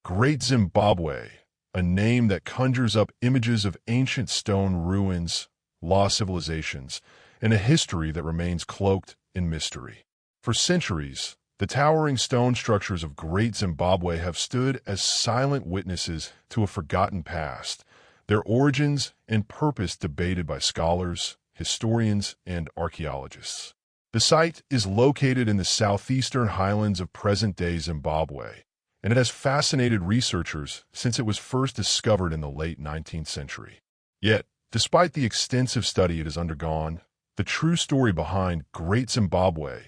Great Zimbabwe, a name that conjures up images of ancient stone ruins, lost civilizations, and a history that remains cloaked in mystery. For centuries, the towering stone structures of Great Zimbabwe have stood as silent witnesses to a forgotten past, their origins and purpose debated by scholars, historians, and archaeologists. The site is located in the southeastern highlands of present-day Zimbabwe, and it has fascinated researchers since it was first discovered in the late 19th century. Yet, despite the extensive study it has undergone, the true story behind Great Zimbabwe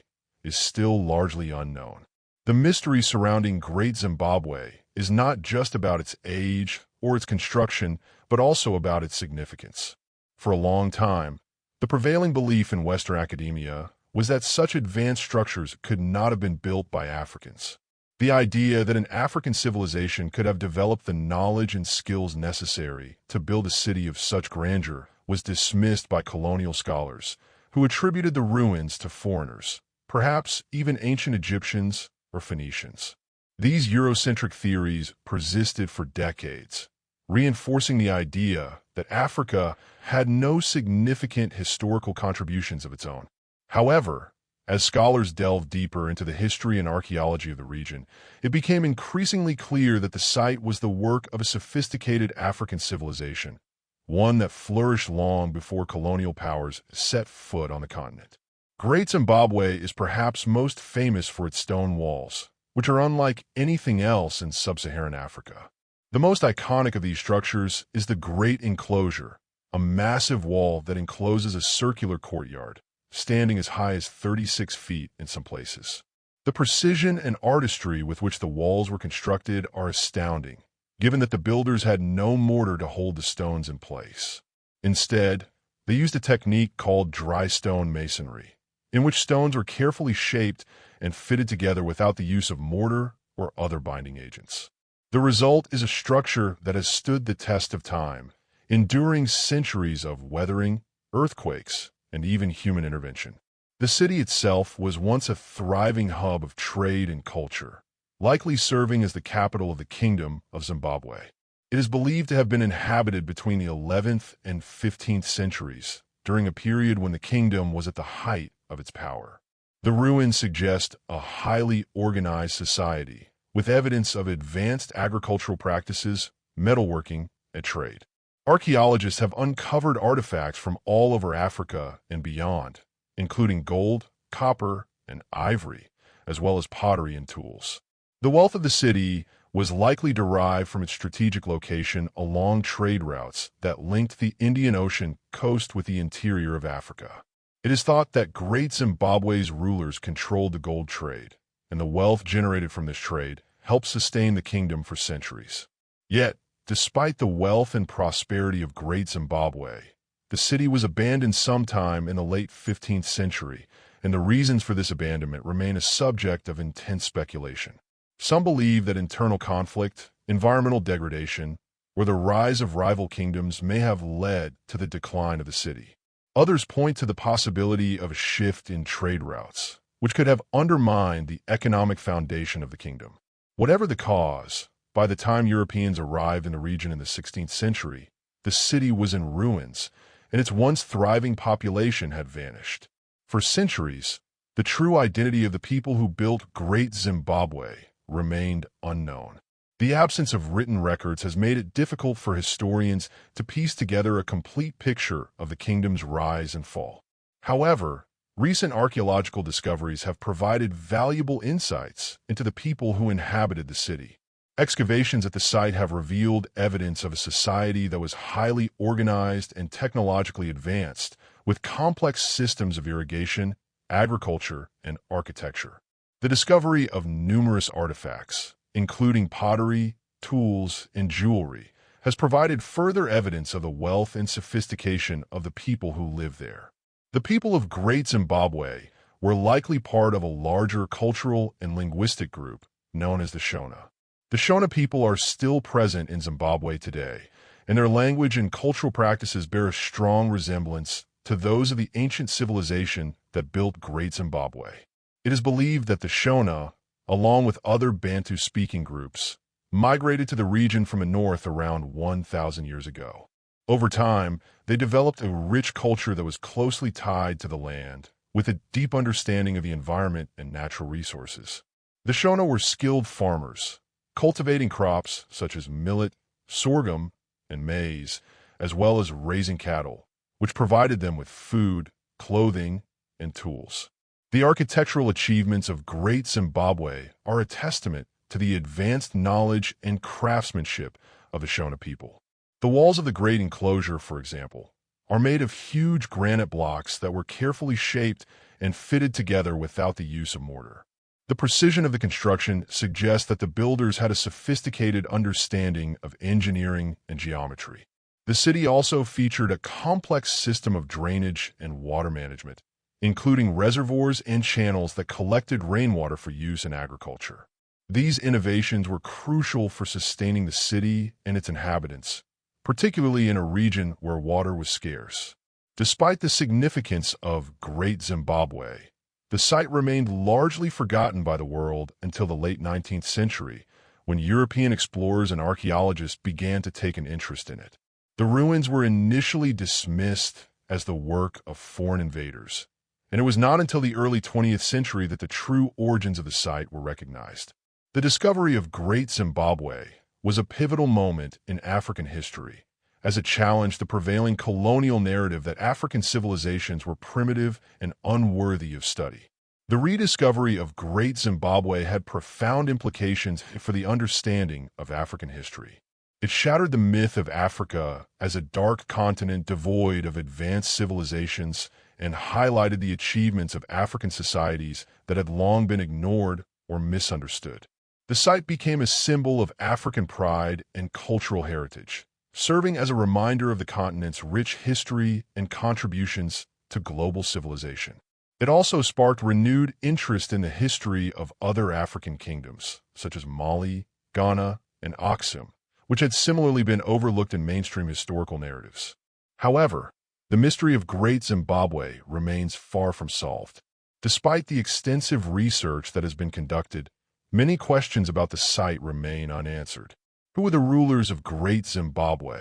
is still largely unknown. The mystery surrounding Great Zimbabwe is not just about its age or its construction, but also about its significance. For a long time, the prevailing belief in Western academia was that such advanced structures could not have been built by Africans. The idea that an African civilization could have developed the knowledge and skills necessary to build a city of such grandeur was dismissed by colonial scholars, who attributed the ruins to foreigners, perhaps even ancient Egyptians or Phoenicians. These Eurocentric theories persisted for decades, reinforcing the idea that Africa had no significant historical contributions of its own. However, as scholars delved deeper into the history and archaeology of the region, it became increasingly clear that the site was the work of a sophisticated African civilization, one that flourished long before colonial powers set foot on the continent. Great Zimbabwe is perhaps most famous for its stone walls, which are unlike anything else in sub-Saharan Africa. The most iconic of these structures is the Great Enclosure, a massive wall that encloses a circular courtyard, standing as high as 36 feet in some places. The precision and artistry with which the walls were constructed are astounding, given that the builders had no mortar to hold the stones in place. Instead, they used a technique called dry stone masonry, in which stones were carefully shaped and fitted together without the use of mortar or other binding agents. The result is a structure that has stood the test of time, enduring centuries of weathering, earthquakes, and even human intervention. The city itself was once a thriving hub of trade and culture, likely serving as the capital of the Kingdom of Zimbabwe. It is believed to have been inhabited between the 11th and 15th centuries, during a period when the kingdom was at the height of its power. The ruins suggest a highly organized society, with evidence of advanced agricultural practices, metalworking, and trade. Archaeologists have uncovered artifacts from all over Africa and beyond, including gold, copper, and ivory, as well as pottery and tools. The wealth of the city was likely derived from its strategic location along trade routes that linked the Indian Ocean coast with the interior of Africa. It is thought that Great Zimbabwe's rulers controlled the gold trade, and the wealth generated from this trade helped sustain the kingdom for centuries. Yet, despite the wealth and prosperity of Great Zimbabwe, the city was abandoned sometime in the late 15th century, and the reasons for this abandonment remain a subject of intense speculation. Some believe that internal conflict, environmental degradation, or the rise of rival kingdoms may have led to the decline of the city. Others point to the possibility of a shift in trade routes, which could have undermined the economic foundation of the kingdom. Whatever the cause, by the time Europeans arrived in the region in the 16th century, the city was in ruins, and its once thriving population had vanished. For centuries, the true identity of the people who built Great Zimbabwe remained unknown. The absence of written records has made it difficult for historians to piece together a complete picture of the kingdom's rise and fall. However, recent archaeological discoveries have provided valuable insights into the people who inhabited the city. Excavations at the site have revealed evidence of a society that was highly organized and technologically advanced, with complex systems of irrigation, agriculture, and architecture. The discovery of numerous artifacts, including pottery, tools, and jewelry, has provided further evidence of the wealth and sophistication of the people who lived there. The people of Great Zimbabwe were likely part of a larger cultural and linguistic group known as the Shona. The Shona people are still present in Zimbabwe today, and their language and cultural practices bear a strong resemblance to those of the ancient civilization that built Great Zimbabwe. It is believed that the Shona, along with other Bantu-speaking groups, migrated to the region from the north around 1,000 years ago. Over time, they developed a rich culture that was closely tied to the land, with a deep understanding of the environment and natural resources. The Shona were skilled farmers, cultivating crops such as millet, sorghum, and maize, as well as raising cattle, which provided them with food, clothing, and tools. The architectural achievements of Great Zimbabwe are a testament to the advanced knowledge and craftsmanship of the Shona people. The walls of the great enclosure, for example, are made of huge granite blocks that were carefully shaped and fitted together without the use of mortar. The precision of the construction suggests that the builders had a sophisticated understanding of engineering and geometry. The city also featured a complex system of drainage and water management, including reservoirs and channels that collected rainwater for use in agriculture. These innovations were crucial for sustaining the city and its inhabitants, particularly in a region where water was scarce. Despite the significance of Great Zimbabwe, the site remained largely forgotten by the world until the late 19th century, when European explorers and archaeologists began to take an interest in it. The ruins were initially dismissed as the work of foreign invaders, and it was not until the early 20th century that the true origins of the site were recognized. The discovery of Great Zimbabwe was a pivotal moment in African history, as it challenged the prevailing colonial narrative that African civilizations were primitive and unworthy of study. The rediscovery of Great Zimbabwe had profound implications for the understanding of African history. It shattered the myth of Africa as a dark continent devoid of advanced civilizations and highlighted the achievements of African societies that had long been ignored or misunderstood. The site became a symbol of African pride and cultural heritage, serving as a reminder of the continent's rich history and contributions to global civilization. It also sparked renewed interest in the history of other African kingdoms, such as Mali, Ghana, and Aksum, which had similarly been overlooked in mainstream historical narratives. However, the mystery of Great Zimbabwe remains far from solved. Despite the extensive research that has been conducted, many questions about the site remain unanswered. Who were the rulers of Great Zimbabwe,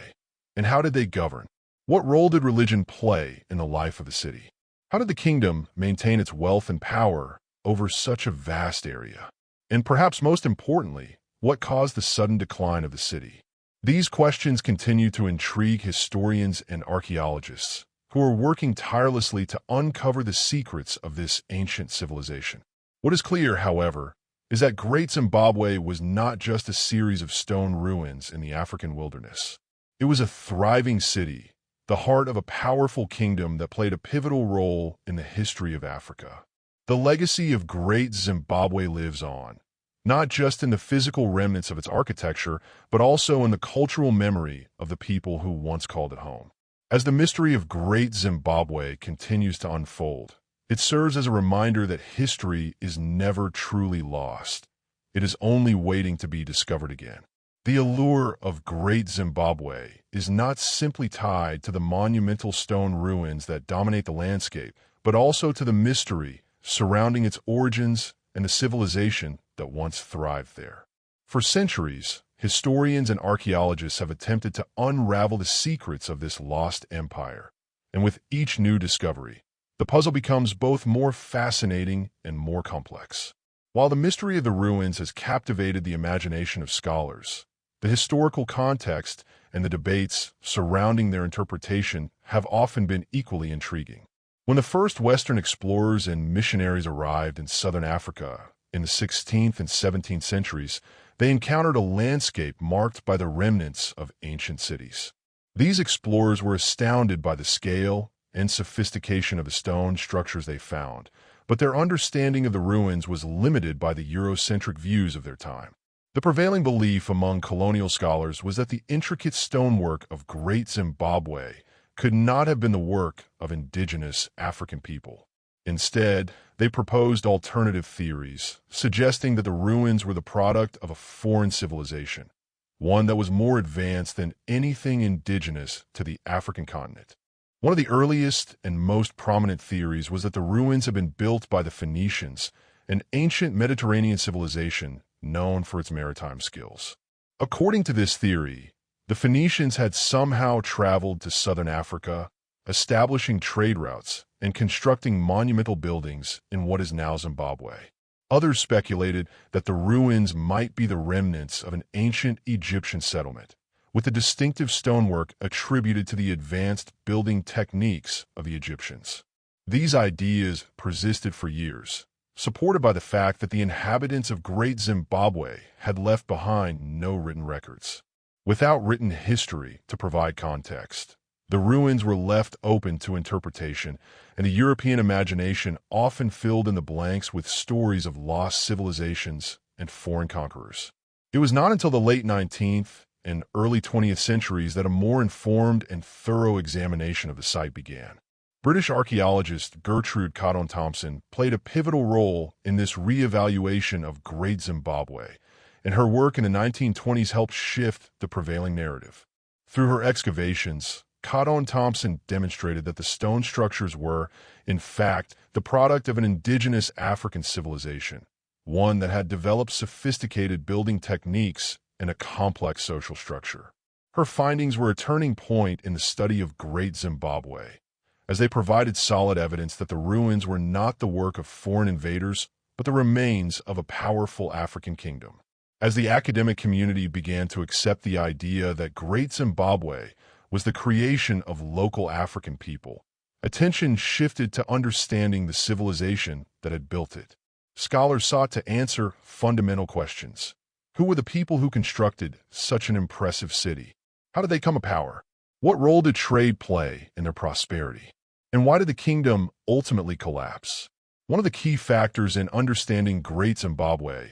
and how did they govern? What role did religion play in the life of the city? How did the kingdom maintain its wealth and power over such a vast area? And perhaps most importantly, what caused the sudden decline of the city? These questions continue to intrigue historians and archaeologists, who are working tirelessly to uncover the secrets of this ancient civilization. What is clear, however, is that Great Zimbabwe was not just a series of stone ruins in the African wilderness. It was a thriving city, the heart of a powerful kingdom that played a pivotal role in the history of Africa. The legacy of Great Zimbabwe lives on, not just in the physical remnants of its architecture, but also in the cultural memory of the people who once called it home. As the mystery of Great Zimbabwe continues to unfold, it serves as a reminder that history is never truly lost. It is only waiting to be discovered again. The allure of Great Zimbabwe is not simply tied to the monumental stone ruins that dominate the landscape, but also to the mystery surrounding its origins and the civilization that once thrived there. For centuries, historians and archaeologists have attempted to unravel the secrets of this lost empire. And with each new discovery, the puzzle becomes both more fascinating and more complex. While the mystery of the ruins has captivated the imagination of scholars, the historical context and the debates surrounding their interpretation have often been equally intriguing. When the first Western explorers and missionaries arrived in southern Africa in the 16th and 17th centuries, they encountered a landscape marked by the remnants of ancient cities. These explorers were astounded by the scale and sophistication of the stone structures they found, but their understanding of the ruins was limited by the Eurocentric views of their time. The prevailing belief among colonial scholars was that the intricate stonework of Great Zimbabwe could not have been the work of indigenous African people. Instead, they proposed alternative theories, suggesting that the ruins were the product of a foreign civilization, one that was more advanced than anything indigenous to the African continent. One of the earliest and most prominent theories was that the ruins had been built by the Phoenicians, an ancient Mediterranean civilization known for its maritime skills. According to this theory, the Phoenicians had somehow traveled to southern Africa, establishing trade routes and constructing monumental buildings in what is now Zimbabwe. Others speculated that the ruins might be the remnants of an ancient Egyptian settlement, with the distinctive stonework attributed to the advanced building techniques of the Egyptians. These ideas persisted for years, supported by the fact that the inhabitants of Great Zimbabwe had left behind no written records. Without written history to provide context, the ruins were left open to interpretation, and the European imagination often filled in the blanks with stories of lost civilizations and foreign conquerors. It was not until the late 19th and early 20th centuries that a more informed and thorough examination of the site began. British archaeologist Gertrude Cotton-Thompson played a pivotal role in this re-evaluation of Great Zimbabwe, and her work in the 1920s helped shift the prevailing narrative. Through her excavations, Cotton-Thompson demonstrated that the stone structures were, in fact, the product of an indigenous African civilization, one that had developed sophisticated building techniques and a complex social structure. Her findings were a turning point in the study of Great Zimbabwe, as they provided solid evidence that the ruins were not the work of foreign invaders, but the remains of a powerful African kingdom. As the academic community began to accept the idea that Great Zimbabwe was the creation of local African people, attention shifted to understanding the civilization that had built it. Scholars sought to answer fundamental questions. Who were the people who constructed such an impressive city? How did they come to power? What role did trade play in their prosperity? And why did the kingdom ultimately collapse? One of the key factors in understanding Great Zimbabwe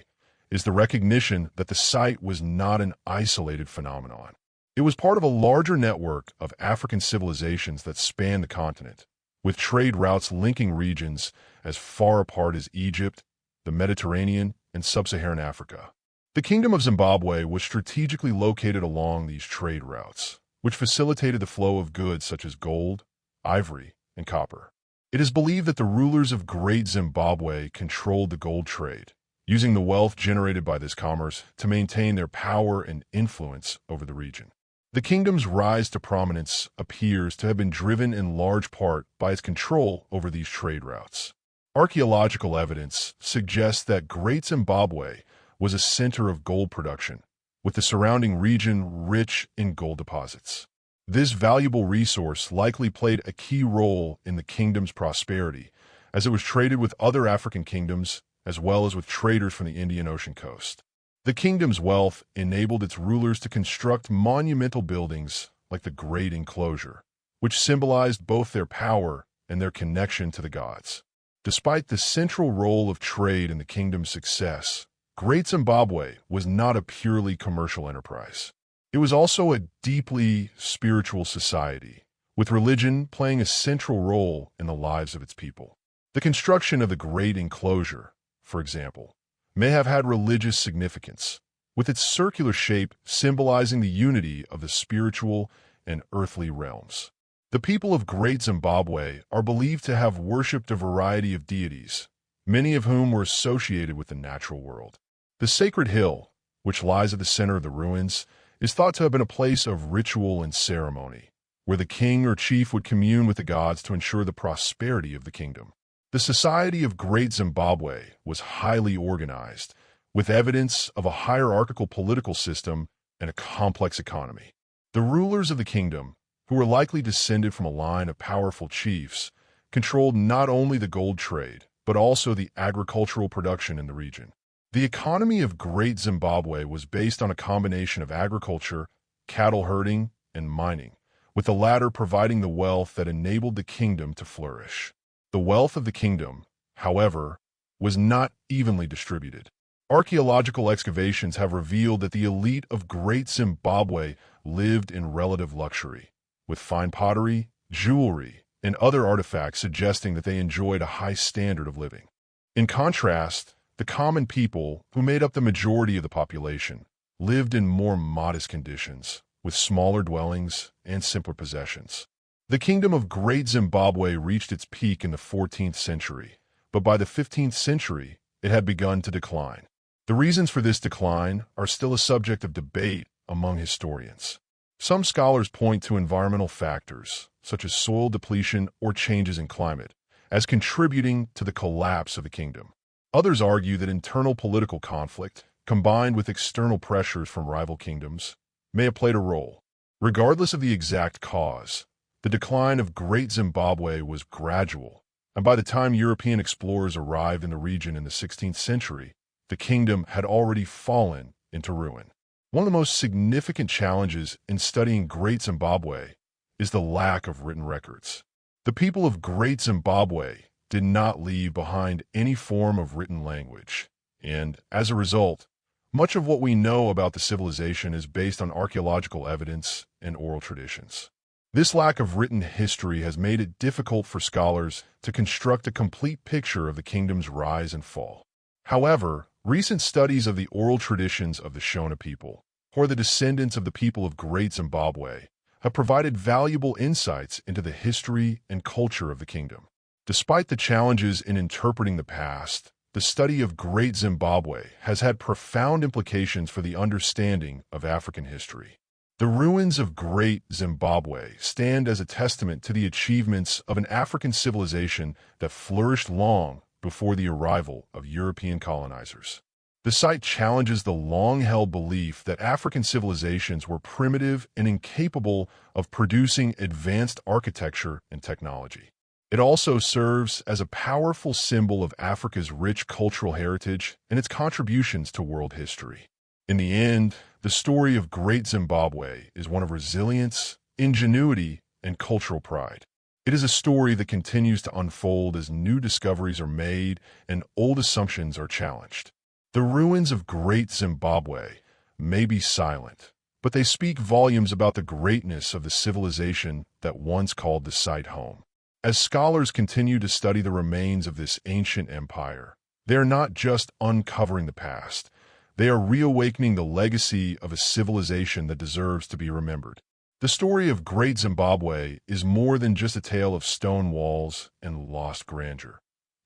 is the recognition that the site was not an isolated phenomenon. It was part of a larger network of African civilizations that spanned the continent, with trade routes linking regions as far apart as Egypt, the Mediterranean, and sub-Saharan Africa. The Kingdom of Zimbabwe was strategically located along these trade routes, which facilitated the flow of goods such as gold, ivory, and copper. It is believed that the rulers of Great Zimbabwe controlled the gold trade, using the wealth generated by this commerce to maintain their power and influence over the region. The kingdom's rise to prominence appears to have been driven in large part by its control over these trade routes. Archaeological evidence suggests that Great Zimbabwe was a center of gold production, with the surrounding region rich in gold deposits. This valuable resource likely played a key role in the kingdom's prosperity, as it was traded with other African kingdoms as well as with traders from the Indian Ocean coast. The kingdom's wealth enabled its rulers to construct monumental buildings like the Great Enclosure, which symbolized both their power and their connection to the gods. Despite the central role of trade in the kingdom's success, Great Zimbabwe was not a purely commercial enterprise. It was also a deeply spiritual society, with religion playing a central role in the lives of its people. The construction of the Great Enclosure, for example, may have had religious significance, with its circular shape symbolizing the unity of the spiritual and earthly realms. The people of Great Zimbabwe are believed to have worshipped a variety of deities, many of whom were associated with the natural world. The sacred hill, which lies at the center of the ruins, is thought to have been a place of ritual and ceremony, where the king or chief would commune with the gods to ensure the prosperity of the kingdom. The society of Great Zimbabwe was highly organized, with evidence of a hierarchical political system and a complex economy. The rulers of the kingdom, who were likely descended from a line of powerful chiefs, controlled not only the gold trade, but also the agricultural production in the region. The economy of Great Zimbabwe was based on a combination of agriculture, cattle herding, and mining, with the latter providing the wealth that enabled the kingdom to flourish. The wealth of the kingdom, however, was not evenly distributed. Archaeological excavations have revealed that the elite of Great Zimbabwe lived in relative luxury, with fine pottery, jewelry, and other artifacts suggesting that they enjoyed a high standard of living. In contrast, the common people, who made up the majority of the population, lived in more modest conditions, with smaller dwellings and simpler possessions. The kingdom of Great Zimbabwe reached its peak in the 14th century, but by the 15th century, it had begun to decline. The reasons for this decline are still a subject of debate among historians. Some scholars point to environmental factors, such as soil depletion or changes in climate, as contributing to the collapse of the kingdom. Others argue that internal political conflict, combined with external pressures from rival kingdoms, may have played a role. Regardless of the exact cause, the decline of Great Zimbabwe was gradual, and by the time European explorers arrived in the region in the 16th century, the kingdom had already fallen into ruin. One of the most significant challenges in studying Great Zimbabwe is the lack of written records. The people of Great Zimbabwe did not leave behind any form of written language, and as a result, much of what we know about the civilization is based on archaeological evidence and oral traditions. This lack of written history has made it difficult for scholars to construct a complete picture of the kingdom's rise and fall. However, recent studies of the oral traditions of the Shona people, who are the descendants of the people of Great Zimbabwe, have provided valuable insights into the history and culture of the kingdom. Despite the challenges in interpreting the past, the study of Great Zimbabwe has had profound implications for the understanding of African history. The ruins of Great Zimbabwe stand as a testament to the achievements of an African civilization that flourished long before the arrival of European colonizers. The site challenges the long-held belief that African civilizations were primitive and incapable of producing advanced architecture and technology. It also serves as a powerful symbol of Africa's rich cultural heritage and its contributions to world history. In the end, the story of Great Zimbabwe is one of resilience, ingenuity, and cultural pride. It is a story that continues to unfold as new discoveries are made and old assumptions are challenged. The ruins of Great Zimbabwe may be silent, but they speak volumes about the greatness of the civilization that once called the site home. As scholars continue to study the remains of this ancient empire, they are not just uncovering the past, they are reawakening the legacy of a civilization that deserves to be remembered. The story of Great Zimbabwe is more than just a tale of stone walls and lost grandeur.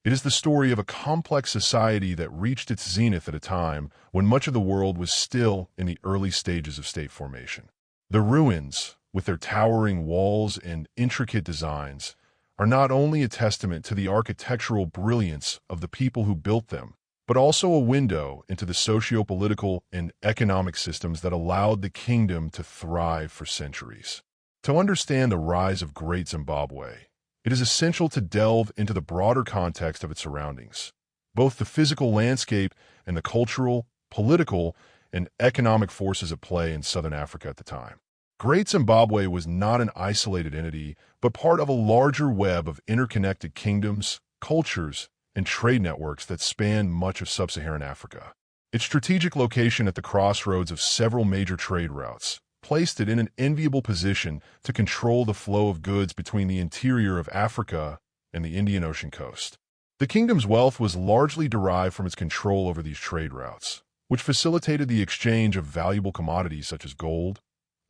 It is the story of a complex society that reached its zenith at a time when much of the world was still in the early stages of state formation. The ruins, with their towering walls and intricate designs, are not only a testament to the architectural brilliance of the people who built them, but also a window into the socio-political and economic systems that allowed the kingdom to thrive for centuries. To understand the rise of Great Zimbabwe, it is essential to delve into the broader context of its surroundings, both the physical landscape and the cultural, political, and economic forces at play in southern Africa at the time. Great Zimbabwe was not an isolated entity, but part of a larger web of interconnected kingdoms, cultures, and trade networks that span much of sub-Saharan Africa. Its strategic location at the crossroads of several major trade routes placed it in an enviable position to control the flow of goods between the interior of Africa and the Indian Ocean coast. The kingdom's wealth was largely derived from its control over these trade routes, which facilitated the exchange of valuable commodities such as gold,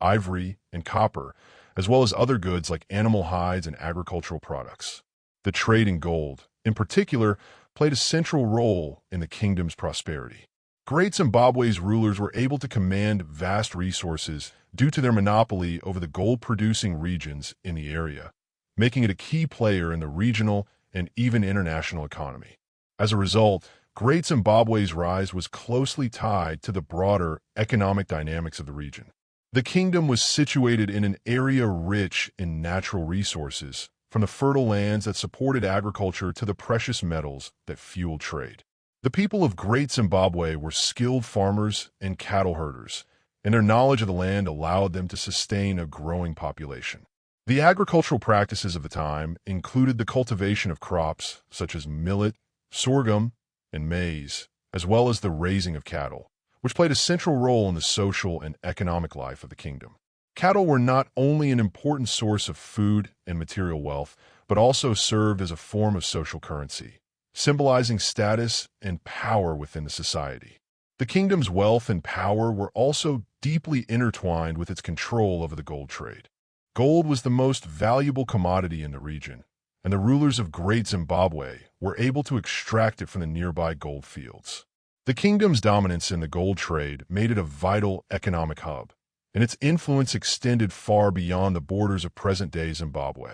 ivory, and copper, as well as other goods like animal hides and agricultural products. The trade in gold, in particular, played a central role in the kingdom's prosperity. Great Zimbabwe's rulers were able to command vast resources due to their monopoly over the gold-producing regions in the area, making it a key player in the regional and even international economy. As a result, Great Zimbabwe's rise was closely tied to the broader economic dynamics of the region. The kingdom was situated in an area rich in natural resources, from the fertile lands that supported agriculture to the precious metals that fueled trade. The people of Great Zimbabwe were skilled farmers and cattle herders, and their knowledge of the land allowed them to sustain a growing population. The agricultural practices of the time included the cultivation of crops such as millet, sorghum, and maize, as well as the raising of cattle, which played a central role in the social and economic life of the kingdom. Cattle were not only an important source of food and material wealth, but also served as a form of social currency, symbolizing status and power within the society. The kingdom's wealth and power were also deeply intertwined with its control over the gold trade. Gold was the most valuable commodity in the region, and the rulers of Great Zimbabwe were able to extract it from the nearby gold fields. The kingdom's dominance in the gold trade made it a vital economic hub, and its influence extended far beyond the borders of present-day Zimbabwe.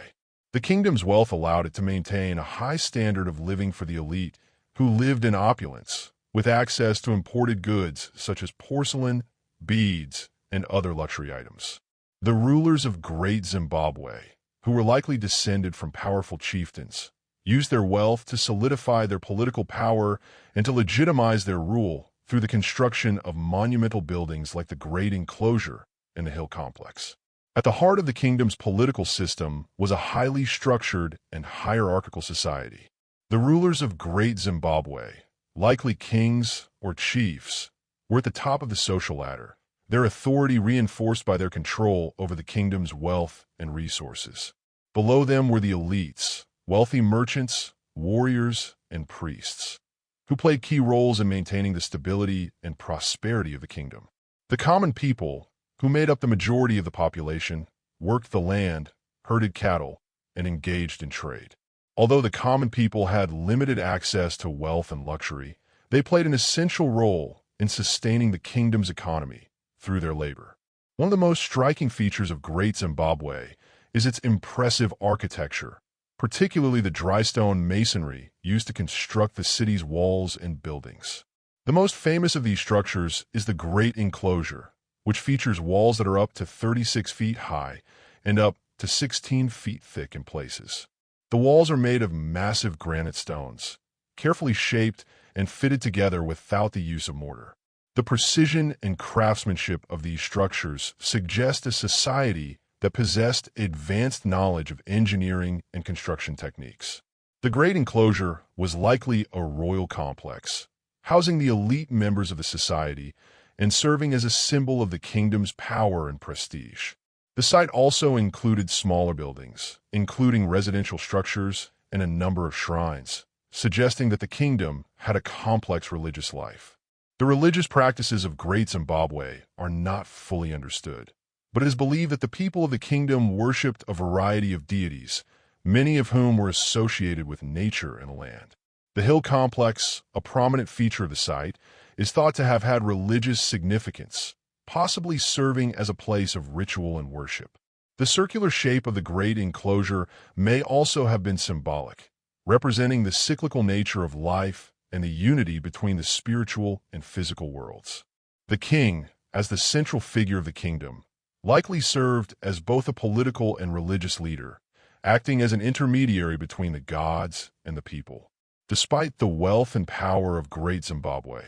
The kingdom's wealth allowed it to maintain a high standard of living for the elite, who lived in opulence, with access to imported goods such as porcelain, beads, and other luxury items. The rulers of Great Zimbabwe, who were likely descended from powerful chieftains, used their wealth to solidify their political power and to legitimize their rule through the construction of monumental buildings like the Great Enclosure and the Hill Complex. At the heart of the kingdom's political system was a highly structured and hierarchical society. The rulers of Great Zimbabwe, likely kings or chiefs, were at the top of the social ladder, their authority reinforced by their control over the kingdom's wealth and resources. Below them were the elites, wealthy merchants, warriors, and priests, who played key roles in maintaining the stability and prosperity of the kingdom. The common people, who made up the majority of the population, worked the land, herded cattle, and engaged in trade. Although the common people had limited access to wealth and luxury, they played an essential role in sustaining the kingdom's economy through their labor. One of the most striking features of Great Zimbabwe is its impressive architecture, particularly the drystone masonry used to construct the city's walls and buildings. The most famous of these structures is the Great Enclosure, which features walls that are up to 36 feet high and up to 16 feet thick in places. The walls are made of massive granite stones, carefully shaped and fitted together without the use of mortar. The precision and craftsmanship of these structures suggest a society that possessed advanced knowledge of engineering and construction techniques. The Great Enclosure was likely a royal complex, housing the elite members of the society and serving as a symbol of the kingdom's power and prestige. The site also included smaller buildings, including residential structures and a number of shrines, suggesting that the kingdom had a complex religious life. The religious practices of Great Zimbabwe are not fully understood, but it is believed that the people of the kingdom worshipped a variety of deities, many of whom were associated with nature and land. The hill complex, a prominent feature of the site, is thought to have had religious significance, possibly serving as a place of ritual and worship. The circular shape of the Great Enclosure may also have been symbolic, representing the cyclical nature of life and the unity between the spiritual and physical worlds. The king, as the central figure of the kingdom, likely served as both a political and religious leader, acting as an intermediary between the gods and the people. Despite the wealth and power of Great Zimbabwe,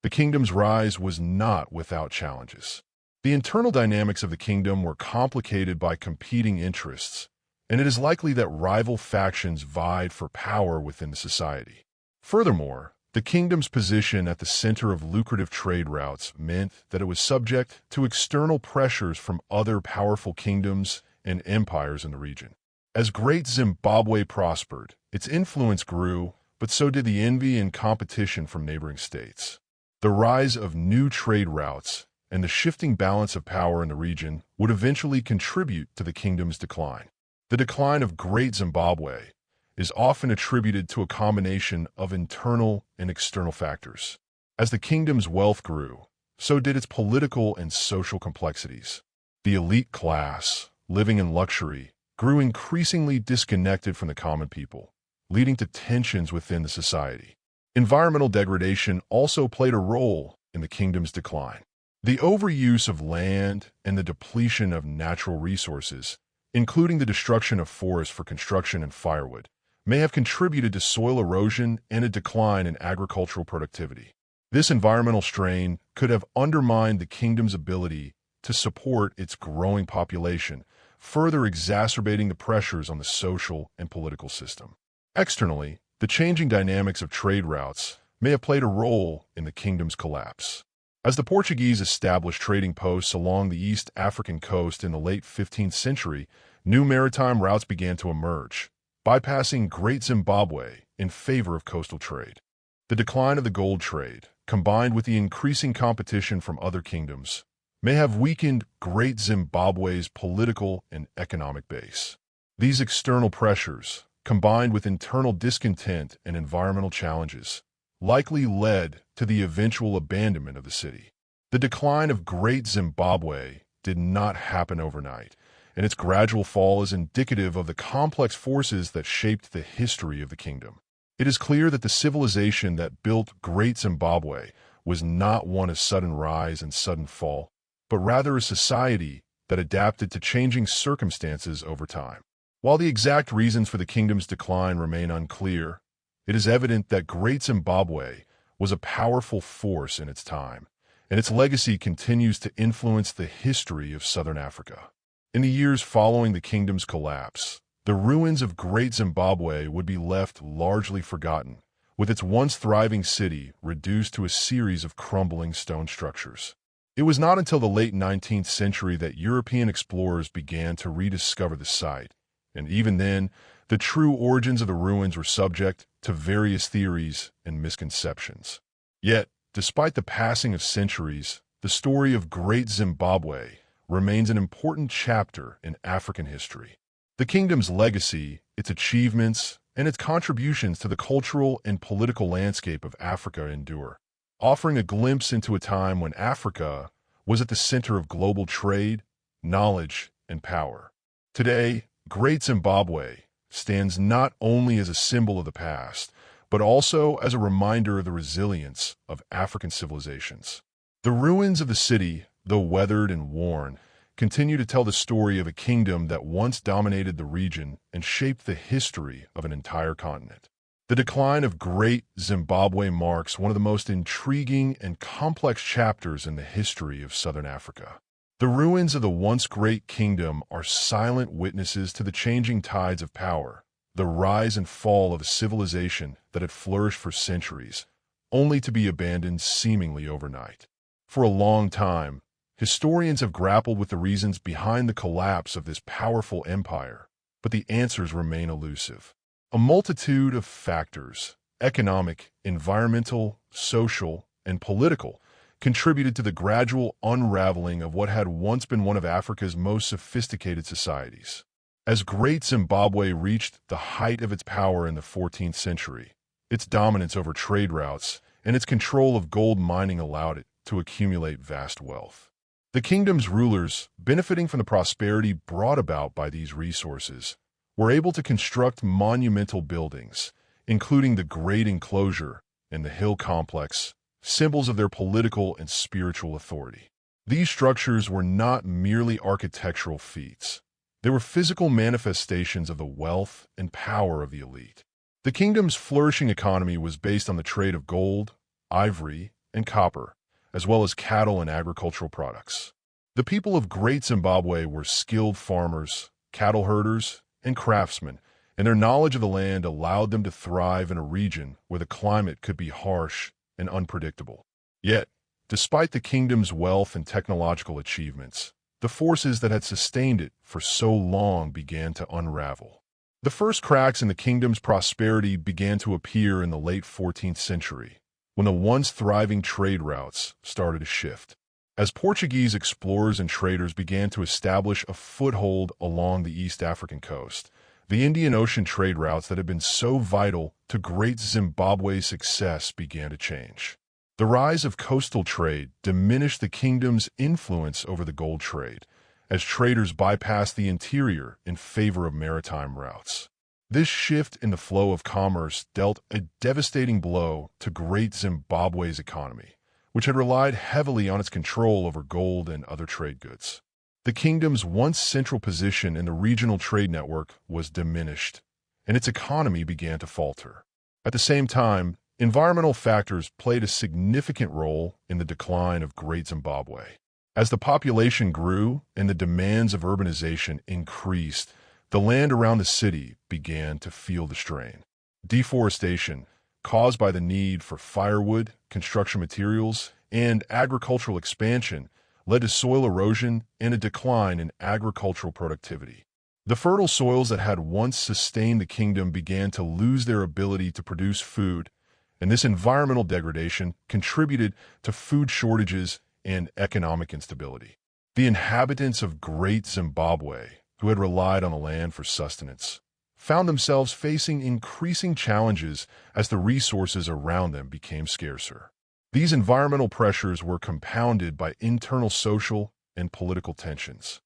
the kingdom's rise was not without challenges. The internal dynamics of the kingdom were complicated by competing interests, and it is likely that rival factions vied for power within the society. Furthermore, the kingdom's position at the center of lucrative trade routes meant that it was subject to external pressures from other powerful kingdoms and empires in the region. As Great Zimbabwe prospered, its influence grew, but so did the envy and competition from neighboring states. The rise of new trade routes and the shifting balance of power in the region would eventually contribute to the kingdom's decline. The decline of Great Zimbabwe is often attributed to a combination of internal and external factors. As the kingdom's wealth grew, so did its political and social complexities. The elite class, living in luxury, grew increasingly disconnected from the common people, leading to tensions within the society. Environmental degradation also played a role in the kingdom's decline. The overuse of land and the depletion of natural resources, including the destruction of forests for construction and firewood, may have contributed to soil erosion and a decline in agricultural productivity. This environmental strain could have undermined the kingdom's ability to support its growing population, further exacerbating the pressures on the social and political system. Externally, the changing dynamics of trade routes may have played a role in the kingdom's collapse. As the Portuguese established trading posts along the East African coast in the late 15th century, new maritime routes began to emerge, bypassing Great Zimbabwe in favor of coastal trade. The decline of the gold trade, combined with the increasing competition from other kingdoms, may have weakened Great Zimbabwe's political and economic base. These external pressures, combined with internal discontent and environmental challenges, likely led to the eventual abandonment of the city. The decline of Great Zimbabwe did not happen overnight, and its gradual fall is indicative of the complex forces that shaped the history of the kingdom. It is clear that the civilization that built Great Zimbabwe was not one of sudden rise and sudden fall, but rather a society that adapted to changing circumstances over time. While the exact reasons for the kingdom's decline remain unclear, it is evident that Great Zimbabwe was a powerful force in its time, and its legacy continues to influence the history of southern Africa. In the years following the kingdom's collapse, the ruins of Great Zimbabwe would be left largely forgotten, with its once thriving city reduced to a series of crumbling stone structures. It was not until the late 19th century that European explorers began to rediscover the site, and even then, the true origins of the ruins were subject to various theories and misconceptions. Yet, despite the passing of centuries, the story of Great Zimbabwe remains an important chapter in African history. The kingdom's legacy, its achievements, and its contributions to the cultural and political landscape of Africa endure, offering a glimpse into a time when Africa was at the center of global trade, knowledge, and power. Today, Great Zimbabwe stands not only as a symbol of the past, but also as a reminder of the resilience of African civilizations. The ruins of the city, though weathered and worn, continue to tell the story of a kingdom that once dominated the region and shaped the history of an entire continent. The decline of Great Zimbabwe marks one of the most intriguing and complex chapters in the history of southern Africa. The ruins of the once great kingdom are silent witnesses to the changing tides of power, the rise and fall of a civilization that had flourished for centuries, only to be abandoned seemingly overnight. For a long time, historians have grappled with the reasons behind the collapse of this powerful empire, but the answers remain elusive. A multitude of factors, economic, environmental, social, and political, contributed to the gradual unraveling of what had once been one of Africa's most sophisticated societies. As Great Zimbabwe reached the height of its power in the 14th century, its dominance over trade routes and its control of gold mining allowed it to accumulate vast wealth. The kingdom's rulers, benefiting from the prosperity brought about by these resources, were able to construct monumental buildings, including the Great Enclosure and the Hill Complex, symbols of their political and spiritual authority. These structures were not merely architectural feats. They were physical manifestations of the wealth and power of the elite. The kingdom's flourishing economy was based on the trade of gold, ivory, and copper, as well as cattle and agricultural products. The people of Great Zimbabwe were skilled farmers, cattle herders, and craftsmen, and their knowledge of the land allowed them to thrive in a region where the climate could be harsh and unpredictable. Yet, despite the kingdom's wealth and technological achievements, the forces that had sustained it for so long began to unravel. The first cracks in the kingdom's prosperity began to appear in the late 14th century, when the once thriving trade routes started to shift. As Portuguese explorers and traders began to establish a foothold along the East African coast, the Indian Ocean trade routes that had been so vital to Great Zimbabwe's success began to change. The rise of coastal trade diminished the kingdom's influence over the gold trade, as traders bypassed the interior in favor of maritime routes. This shift in the flow of commerce dealt a devastating blow to Great Zimbabwe's economy, which had relied heavily on its control over gold and other trade goods. The kingdom's once central position in the regional trade network was diminished, and its economy began to falter. At the same time, environmental factors played a significant role in the decline of Great Zimbabwe. As the population grew and the demands of urbanization increased, the land around the city began to feel the strain. Deforestation, caused by the need for firewood, construction materials, and agricultural expansion, led to soil erosion and a decline in agricultural productivity. The fertile soils that had once sustained the kingdom began to lose their ability to produce food, and this environmental degradation contributed to food shortages and economic instability. The inhabitants of Great Zimbabwe, who had relied on the land for sustenance, found themselves facing increasing challenges as the resources around them became scarcer. These environmental pressures were compounded by internal social and political tensions.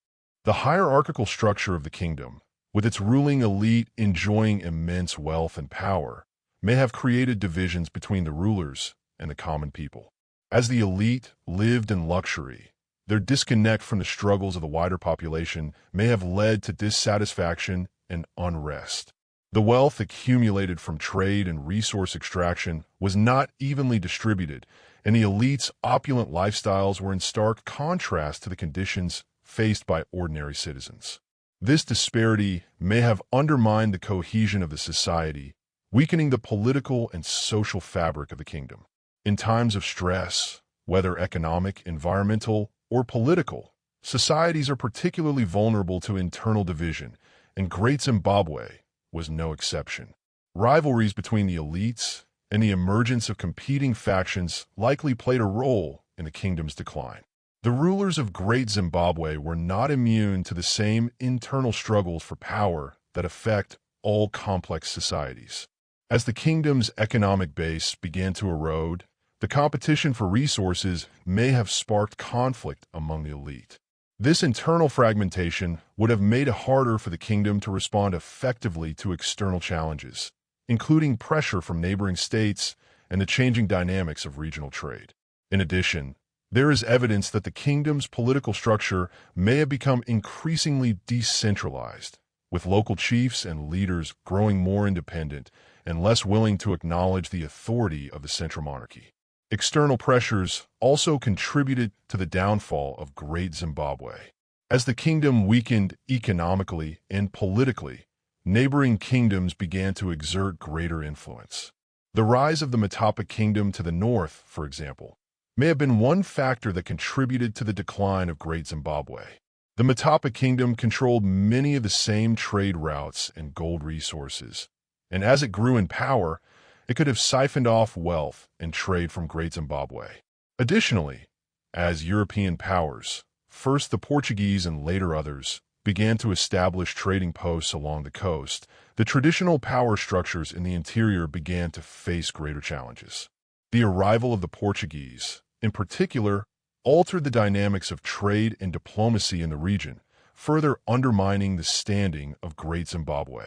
The hierarchical structure of the kingdom, with its ruling elite enjoying immense wealth and power, may have created divisions between the rulers and the common people. As the elite lived in luxury, their disconnect from the struggles of the wider population may have led to dissatisfaction and unrest. The wealth accumulated from trade and resource extraction was not evenly distributed, and the elite's opulent lifestyles were in stark contrast to the conditions faced by ordinary citizens. This disparity may have undermined the cohesion of the society, weakening the political and social fabric of the kingdom. In times of stress, whether economic, environmental, or political, societies are particularly vulnerable to internal division, and Great Zimbabwe was no exception. Rivalries between the elites and the emergence of competing factions likely played a role in the kingdom's decline. The rulers of Great Zimbabwe were not immune to the same internal struggles for power that affect all complex societies. As the kingdom's economic base began to erode, the competition for resources may have sparked conflict among the elite. This internal fragmentation would have made it harder for the kingdom to respond effectively to external challenges, including pressure from neighboring states and the changing dynamics of regional trade. In addition, there is evidence that the kingdom's political structure may have become increasingly decentralized, with local chiefs and leaders growing more independent and less willing to acknowledge the authority of the central monarchy. External pressures also contributed to the downfall of Great Zimbabwe. As the kingdom weakened economically and politically, neighboring kingdoms began to exert greater influence. The rise of the Matapa kingdom to the north, for example, may have been one factor that contributed to the decline of Great Zimbabwe. The Matapa kingdom controlled many of the same trade routes and gold resources, and as it grew in power, it could have siphoned off wealth and trade from Great Zimbabwe. Additionally, as European powers, first the Portuguese and later others, began to establish trading posts along the coast, the traditional power structures in the interior began to face greater challenges. The arrival of the Portuguese, in particular, altered the dynamics of trade and diplomacy in the region, further undermining the standing of Great Zimbabwe.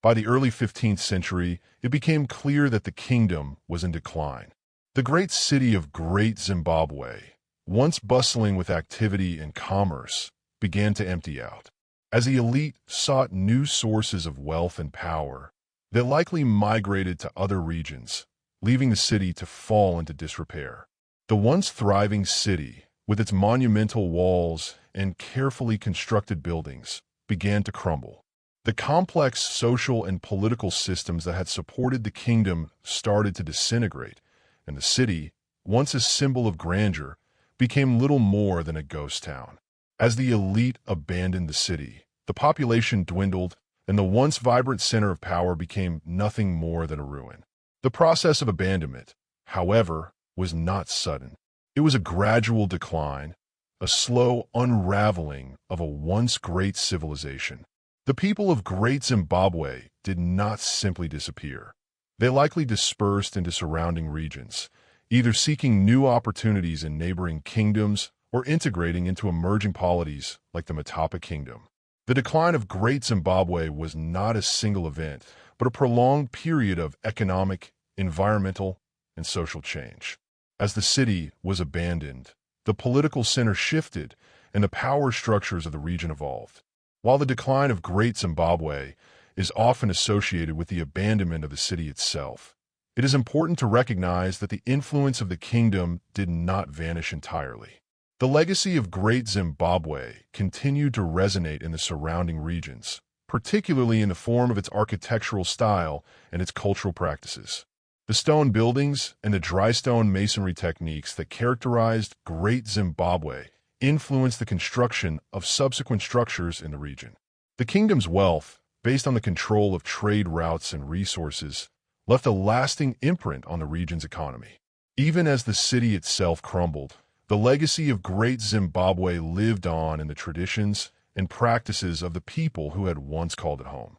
By the early 15th century, it became clear that the kingdom was in decline. The great city of Great Zimbabwe, once bustling with activity and commerce, began to empty out. As the elite sought new sources of wealth and power, they likely migrated to other regions, leaving the city to fall into disrepair. The once thriving city, with its monumental walls and carefully constructed buildings, began to crumble. The complex social and political systems that had supported the kingdom started to disintegrate, and the city, once a symbol of grandeur, became little more than a ghost town. As the elite abandoned the city, the population dwindled, and the once vibrant center of power became nothing more than a ruin. The process of abandonment, however, was not sudden. It was a gradual decline, a slow unraveling of a once great civilization. The people of Great Zimbabwe did not simply disappear. They likely dispersed into surrounding regions, either seeking new opportunities in neighboring kingdoms or integrating into emerging polities like the Matapa Kingdom. The decline of Great Zimbabwe was not a single event, but a prolonged period of economic, environmental, and social change. As the city was abandoned, the political center shifted and the power structures of the region evolved. While the decline of Great Zimbabwe is often associated with the abandonment of the city itself, it is important to recognize that the influence of the kingdom did not vanish entirely. The legacy of Great Zimbabwe continued to resonate in the surrounding regions, particularly in the form of its architectural style and its cultural practices. The stone buildings and the dry stone masonry techniques that characterized Great Zimbabwe influenced the construction of subsequent structures in the region. The kingdom's wealth, based on the control of trade routes and resources, left a lasting imprint on the region's economy. Even as the city itself crumbled, the legacy of Great Zimbabwe lived on in the traditions and practices of the people who had once called it home.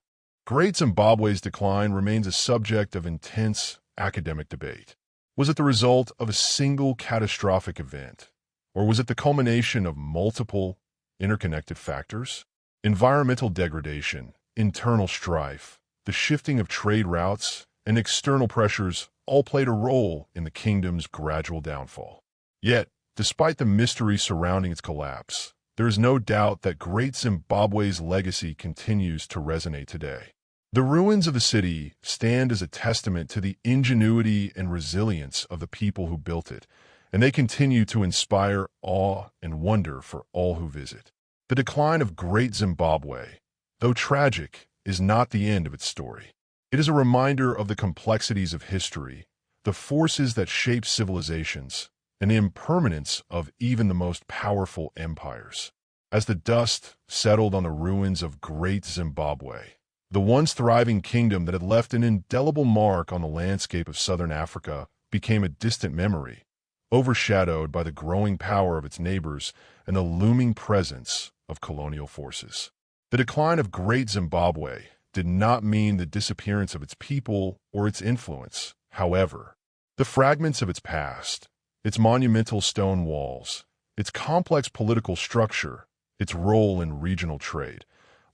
Great Zimbabwe's decline remains a subject of intense academic debate. Was it the result of a single catastrophic event, or was it the culmination of multiple interconnected factors? Environmental degradation, internal strife, the shifting of trade routes, and external pressures all played a role in the kingdom's gradual downfall. Yet, despite the mystery surrounding its collapse, there is no doubt that Great Zimbabwe's legacy continues to resonate today. The ruins of the city stand as a testament to the ingenuity and resilience of the people who built it, and they continue to inspire awe and wonder for all who visit. The decline of Great Zimbabwe, though tragic, is not the end of its story. It is a reminder of the complexities of history, the forces that shape civilizations, and the impermanence of even the most powerful empires. As the dust settled on the ruins of Great Zimbabwe, the once thriving kingdom that had left an indelible mark on the landscape of southern Africa became a distant memory, overshadowed by the growing power of its neighbors and the looming presence of colonial forces. The decline of Great Zimbabwe did not mean the disappearance of its people or its influence. However, the fragments of its past, its monumental stone walls, its complex political structure, its role in regional trade,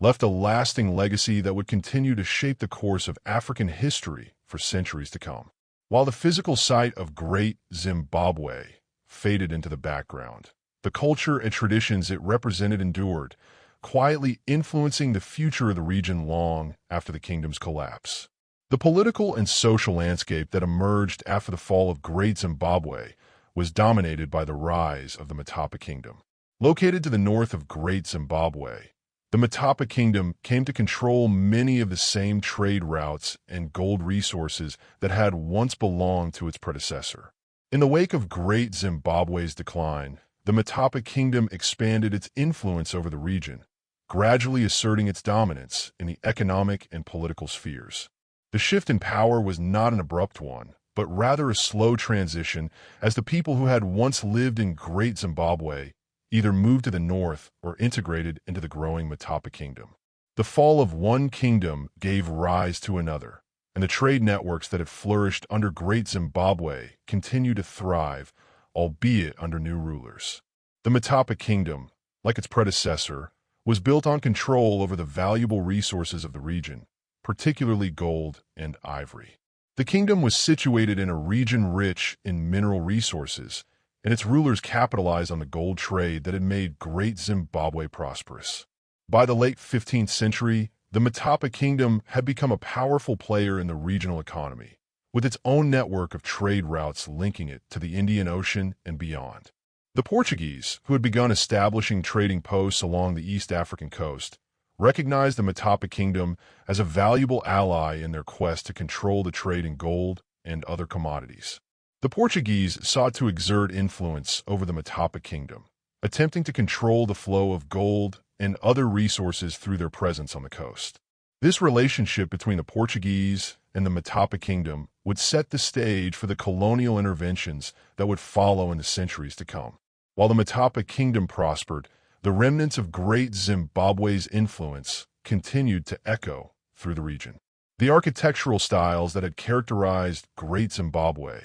left a lasting legacy that would continue to shape the course of African history for centuries to come. While the physical site of Great Zimbabwe faded into the background, the culture and traditions it represented endured, quietly influencing the future of the region long after the kingdom's collapse. The political and social landscape that emerged after the fall of Great Zimbabwe was dominated by the rise of the Matapa Kingdom. Located to the north of Great Zimbabwe, the Matapa Kingdom came to control many of the same trade routes and gold resources that had once belonged to its predecessor. In the wake of Great Zimbabwe's decline, the Matapa Kingdom expanded its influence over the region, gradually asserting its dominance in the economic and political spheres. The shift in power was not an abrupt one, but rather a slow transition as the people who had once lived in Great Zimbabwe either moved to the north or integrated into the growing Matapa Kingdom. The fall of one kingdom gave rise to another, and the trade networks that had flourished under Great Zimbabwe continued to thrive, albeit under new rulers. The Matapa Kingdom, like its predecessor, was built on control over the valuable resources of the region, particularly gold and ivory. The kingdom was situated in a region rich in mineral resources, and its rulers capitalized on the gold trade that had made Great Zimbabwe prosperous. By the late 15th century, the Matapa Kingdom had become a powerful player in the regional economy, with its own network of trade routes linking it to the Indian Ocean and beyond. The Portuguese, who had begun establishing trading posts along the East African coast, recognized the Matapa Kingdom as a valuable ally in their quest to control the trade in gold and other commodities. The Portuguese sought to exert influence over the Matapa Kingdom, attempting to control the flow of gold and other resources through their presence on the coast. This relationship between the Portuguese and the Matapa Kingdom would set the stage for the colonial interventions that would follow in the centuries to come. While the Matapa Kingdom prospered, the remnants of Great Zimbabwe's influence continued to echo through the region. The architectural styles that had characterized Great Zimbabwe,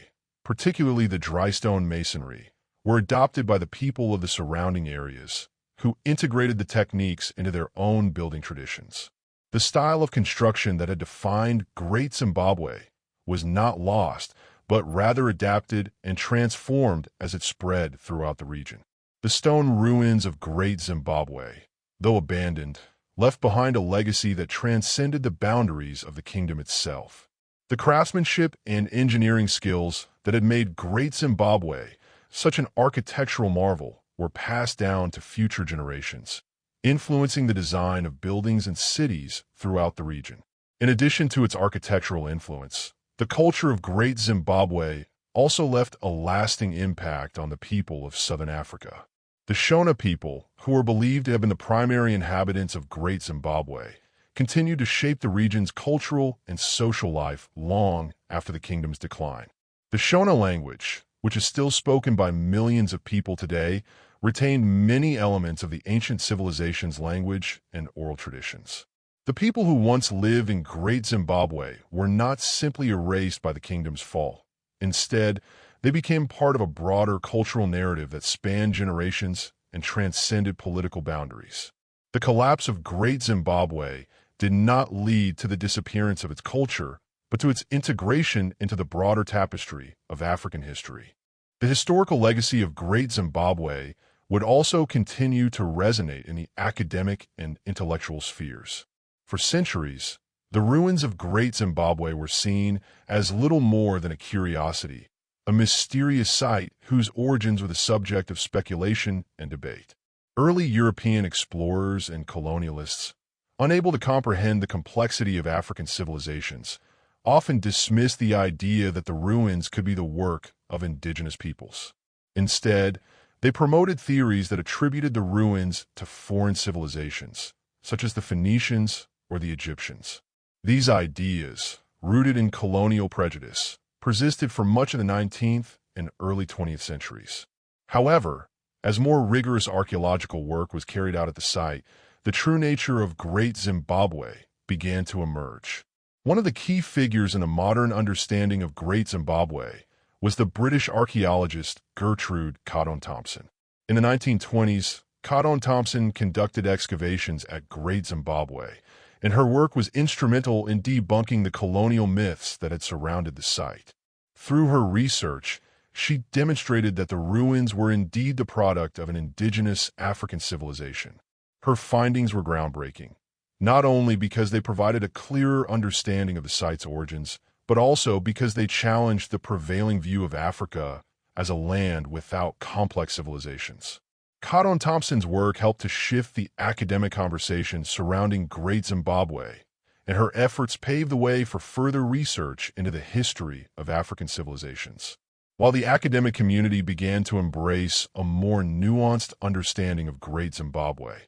particularly the dry stone masonry, were adopted by the people of the surrounding areas, who integrated the techniques into their own building traditions. The style of construction that had defined Great Zimbabwe was not lost, but rather adapted and transformed as it spread throughout the region. The stone ruins of Great Zimbabwe, though abandoned, left behind a legacy that transcended the boundaries of the kingdom itself. The craftsmanship and engineering skills that had made Great Zimbabwe such an architectural marvel were passed down to future generations, influencing the design of buildings and cities throughout the region. In addition to its architectural influence, the culture of Great Zimbabwe also left a lasting impact on the people of southern Africa. The Shona people, who were believed to have been the primary inhabitants of Great Zimbabwe, continued to shape the region's cultural and social life long after the kingdom's decline. The Shona language, which is still spoken by millions of people today, retained many elements of the ancient civilization's language and oral traditions. The people who once lived in Great Zimbabwe were not simply erased by the kingdom's fall. Instead, they became part of a broader cultural narrative that spanned generations and transcended political boundaries. The collapse of Great Zimbabwe did not lead to the disappearance of its culture, but to its integration into the broader tapestry of African history. The historical legacy of Great Zimbabwe would also continue to resonate in the academic and intellectual spheres. For centuries, the ruins of Great Zimbabwe were seen as little more than a curiosity, a mysterious site whose origins were the subject of speculation and debate. Early European explorers and colonialists, unable to comprehend the complexity of African civilizations, often dismissed the idea that the ruins could be the work of indigenous peoples. Instead, they promoted theories that attributed the ruins to foreign civilizations, such as the Phoenicians or the Egyptians. These ideas, rooted in colonial prejudice, persisted for much of the 19th and early 20th centuries. However, as more rigorous archaeological work was carried out at the site, the true nature of Great Zimbabwe began to emerge. One of the key figures in the modern understanding of Great Zimbabwe was the British archaeologist Gertrude Cotton-Thompson. In the 1920s, Cotton-Thompson conducted excavations at Great Zimbabwe, and her work was instrumental in debunking the colonial myths that had surrounded the site. Through her research, she demonstrated that the ruins were indeed the product of an indigenous African civilization. Her findings were groundbreaking, not only because they provided a clearer understanding of the site's origins, but also because they challenged the prevailing view of Africa as a land without complex civilizations. Cotton-Thompson's work helped to shift the academic conversation surrounding Great Zimbabwe, and her efforts paved the way for further research into the history of African civilizations. While the academic community began to embrace a more nuanced understanding of Great Zimbabwe,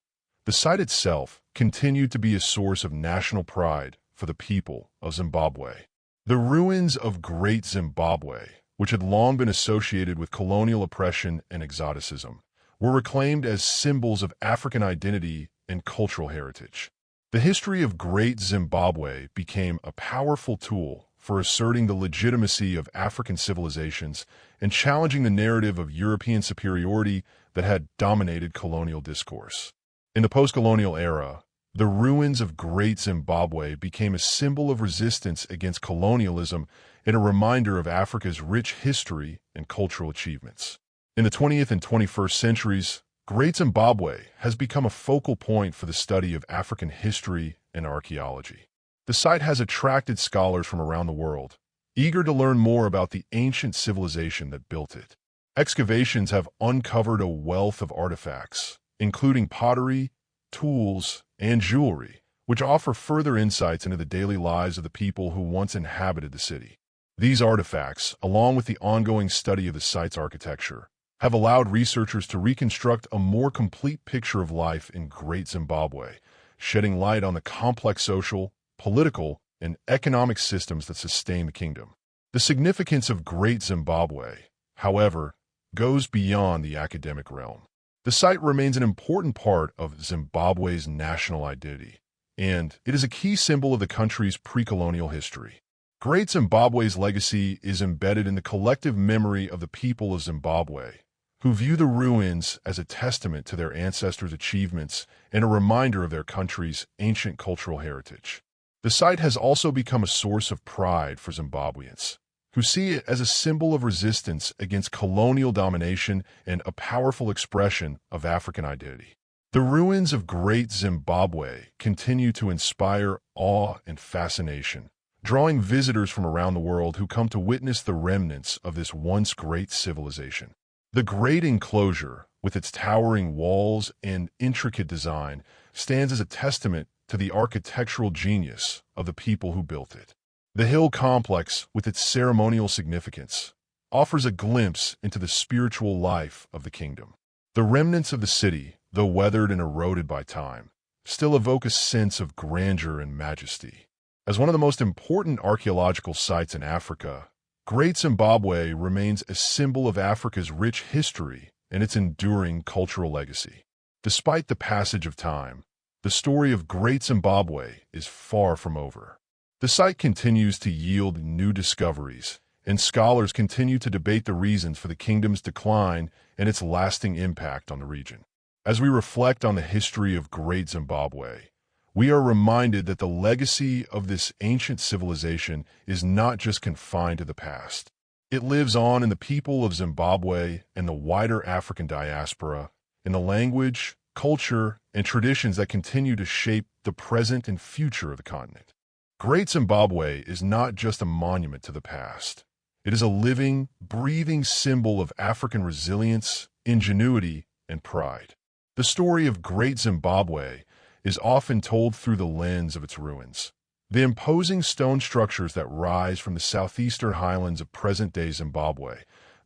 the site itself continued to be a source of national pride for the people of Zimbabwe. The ruins of Great Zimbabwe, which had long been associated with colonial oppression and exoticism, were reclaimed as symbols of African identity and cultural heritage. The history of Great Zimbabwe became a powerful tool for asserting the legitimacy of African civilizations and challenging the narrative of European superiority that had dominated colonial discourse. In the post-colonial era, the ruins of Great Zimbabwe became a symbol of resistance against colonialism and a reminder of Africa's rich history and cultural achievements. In the 20th and 21st centuries, Great Zimbabwe has become a focal point for the study of African history and archaeology. The site has attracted scholars from around the world, eager to learn more about the ancient civilization that built it. Excavations have uncovered a wealth of artifacts, including pottery, tools, and jewelry, which offer further insights into the daily lives of the people who once inhabited the city. These artifacts, along with the ongoing study of the site's architecture, have allowed researchers to reconstruct a more complete picture of life in Great Zimbabwe, shedding light on the complex social, political, and economic systems that sustain the kingdom. The significance of Great Zimbabwe, however, goes beyond the academic realm. The site remains an important part of Zimbabwe's national identity, and it is a key symbol of the country's pre-colonial history. Great Zimbabwe's legacy is embedded in the collective memory of the people of Zimbabwe, who view the ruins as a testament to their ancestors' achievements and a reminder of their country's ancient cultural heritage. The site has also become a source of pride for Zimbabweans, who see it as a symbol of resistance against colonial domination and a powerful expression of African identity. The ruins of Great Zimbabwe continue to inspire awe and fascination, drawing visitors from around the world who come to witness the remnants of this once great civilization. The great enclosure, with its towering walls and intricate design, stands as a testament to the architectural genius of the people who built it. The hill complex, with its ceremonial significance, offers a glimpse into the spiritual life of the kingdom. The remnants of the city, though weathered and eroded by time, still evoke a sense of grandeur and majesty. As one of the most important archaeological sites in Africa, Great Zimbabwe remains a symbol of Africa's rich history and its enduring cultural legacy. Despite the passage of time, the story of Great Zimbabwe is far from over. The site continues to yield new discoveries, and scholars continue to debate the reasons for the kingdom's decline and its lasting impact on the region. As we reflect on the history of Great Zimbabwe, we are reminded that the legacy of this ancient civilization is not just confined to the past. It lives on in the people of Zimbabwe and the wider African diaspora, in the language, culture, and traditions that continue to shape the present and future of the continent. Great Zimbabwe is not just a monument to the past. It is a living, breathing symbol of African resilience, ingenuity, and pride. The story of Great Zimbabwe is often told through the lens of its ruins. The imposing stone structures that rise from the southeastern highlands of present-day Zimbabwe,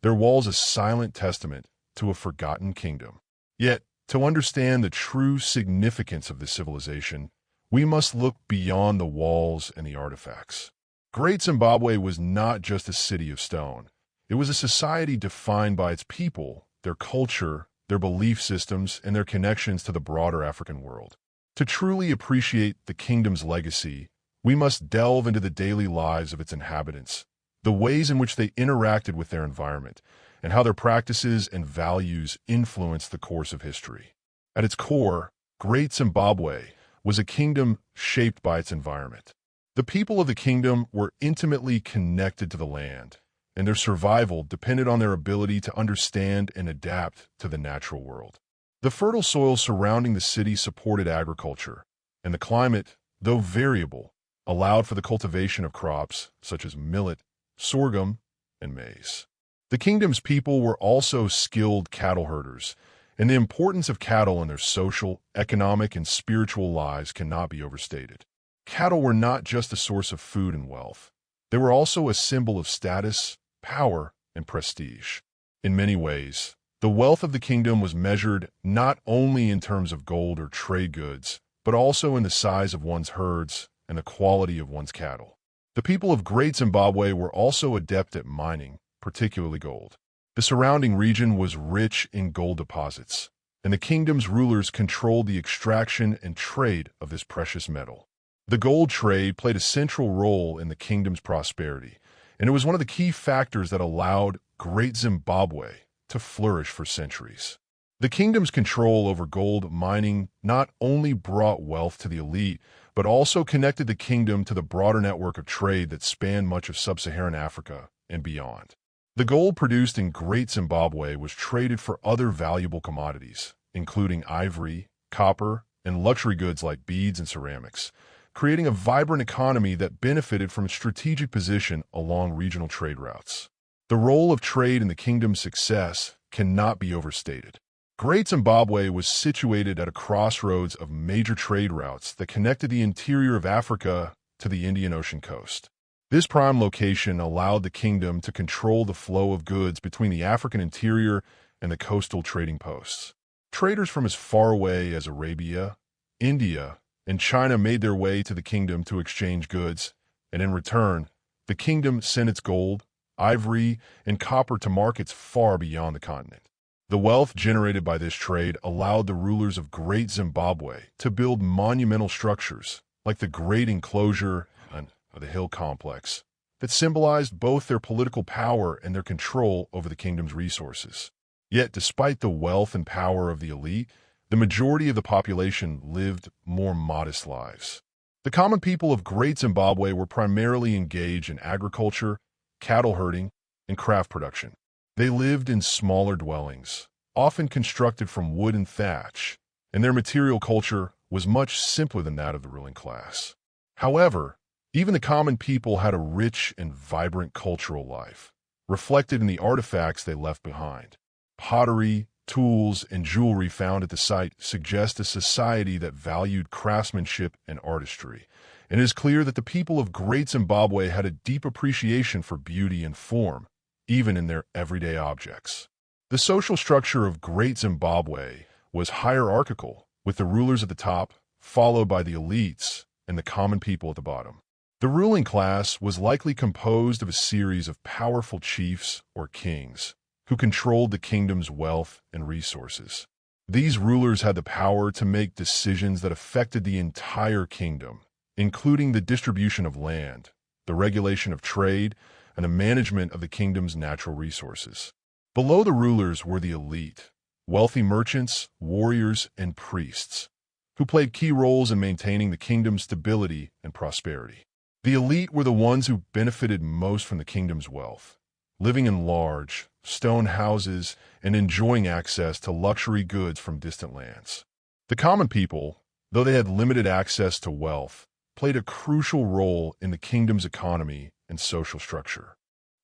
their walls a silent testament to a forgotten kingdom. Yet, to understand the true significance of this civilization, we must look beyond the walls and the artifacts. Great Zimbabwe was not just a city of stone. It was a society defined by its people, their culture, their belief systems, and their connections to the broader African world. To truly appreciate the kingdom's legacy, we must delve into the daily lives of its inhabitants, the ways in which they interacted with their environment, and how their practices and values influenced the course of history. At its core, Great Zimbabwe was a kingdom shaped by its environment. The people of the kingdom were intimately connected to the land, and their survival depended on their ability to understand and adapt to the natural world. The fertile soil surrounding the city supported agriculture, and the climate, though variable, allowed for the cultivation of crops such as millet, sorghum, and maize. The kingdom's people were also skilled cattle herders, and the importance of cattle in their social, economic, and spiritual lives cannot be overstated. Cattle were not just a source of food and wealth. They were also a symbol of status, power, and prestige. In many ways, the wealth of the kingdom was measured not only in terms of gold or trade goods, but also in the size of one's herds and the quality of one's cattle. The people of Great Zimbabwe were also adept at mining, particularly gold. The surrounding region was rich in gold deposits, and the kingdom's rulers controlled the extraction and trade of this precious metal. The gold trade played a central role in the kingdom's prosperity, and it was one of the key factors that allowed Great Zimbabwe to flourish for centuries. The kingdom's control over gold mining not only brought wealth to the elite, but also connected the kingdom to the broader network of trade that spanned much of sub-Saharan Africa and beyond. The gold produced in Great Zimbabwe was traded for other valuable commodities, including ivory, copper, and luxury goods like beads and ceramics, creating a vibrant economy that benefited from its strategic position along regional trade routes. The role of trade in the kingdom's success cannot be overstated. Great Zimbabwe was situated at a crossroads of major trade routes that connected the interior of Africa to the Indian Ocean coast. This prime location allowed the kingdom to control the flow of goods between the African interior and the coastal trading posts. Traders from as far away as Arabia, India, and China made their way to the kingdom to exchange goods, and in return, the kingdom sent its gold, ivory, and copper to markets far beyond the continent. The wealth generated by this trade allowed the rulers of Great Zimbabwe to build monumental structures, like the Great Enclosure and the Hill Complex, that symbolized both their political power and their control over the kingdom's resources. Yet, despite the wealth and power of the elite, the majority of the population lived more modest lives. The common people of Great Zimbabwe were primarily engaged in agriculture, cattle herding, and craft production. They lived in smaller dwellings, often constructed from wood and thatch, and their material culture was much simpler than that of the ruling class. However, even the common people had a rich and vibrant cultural life, reflected in the artifacts they left behind. Pottery, tools, and jewelry found at the site suggest a society that valued craftsmanship and artistry, and it is clear that the people of Great Zimbabwe had a deep appreciation for beauty and form, even in their everyday objects. The social structure of Great Zimbabwe was hierarchical, with the rulers at the top, followed by the elites and the common people at the bottom. The ruling class was likely composed of a series of powerful chiefs or kings who controlled the kingdom's wealth and resources. These rulers had the power to make decisions that affected the entire kingdom, including the distribution of land, the regulation of trade, and the management of the kingdom's natural resources. Below the rulers were the elite, wealthy merchants, warriors, and priests, who played key roles in maintaining the kingdom's stability and prosperity. The elite were the ones who benefited most from the kingdom's wealth, living in large, stone houses and enjoying access to luxury goods from distant lands. The common people, though they had limited access to wealth, played a crucial role in the kingdom's economy and social structure.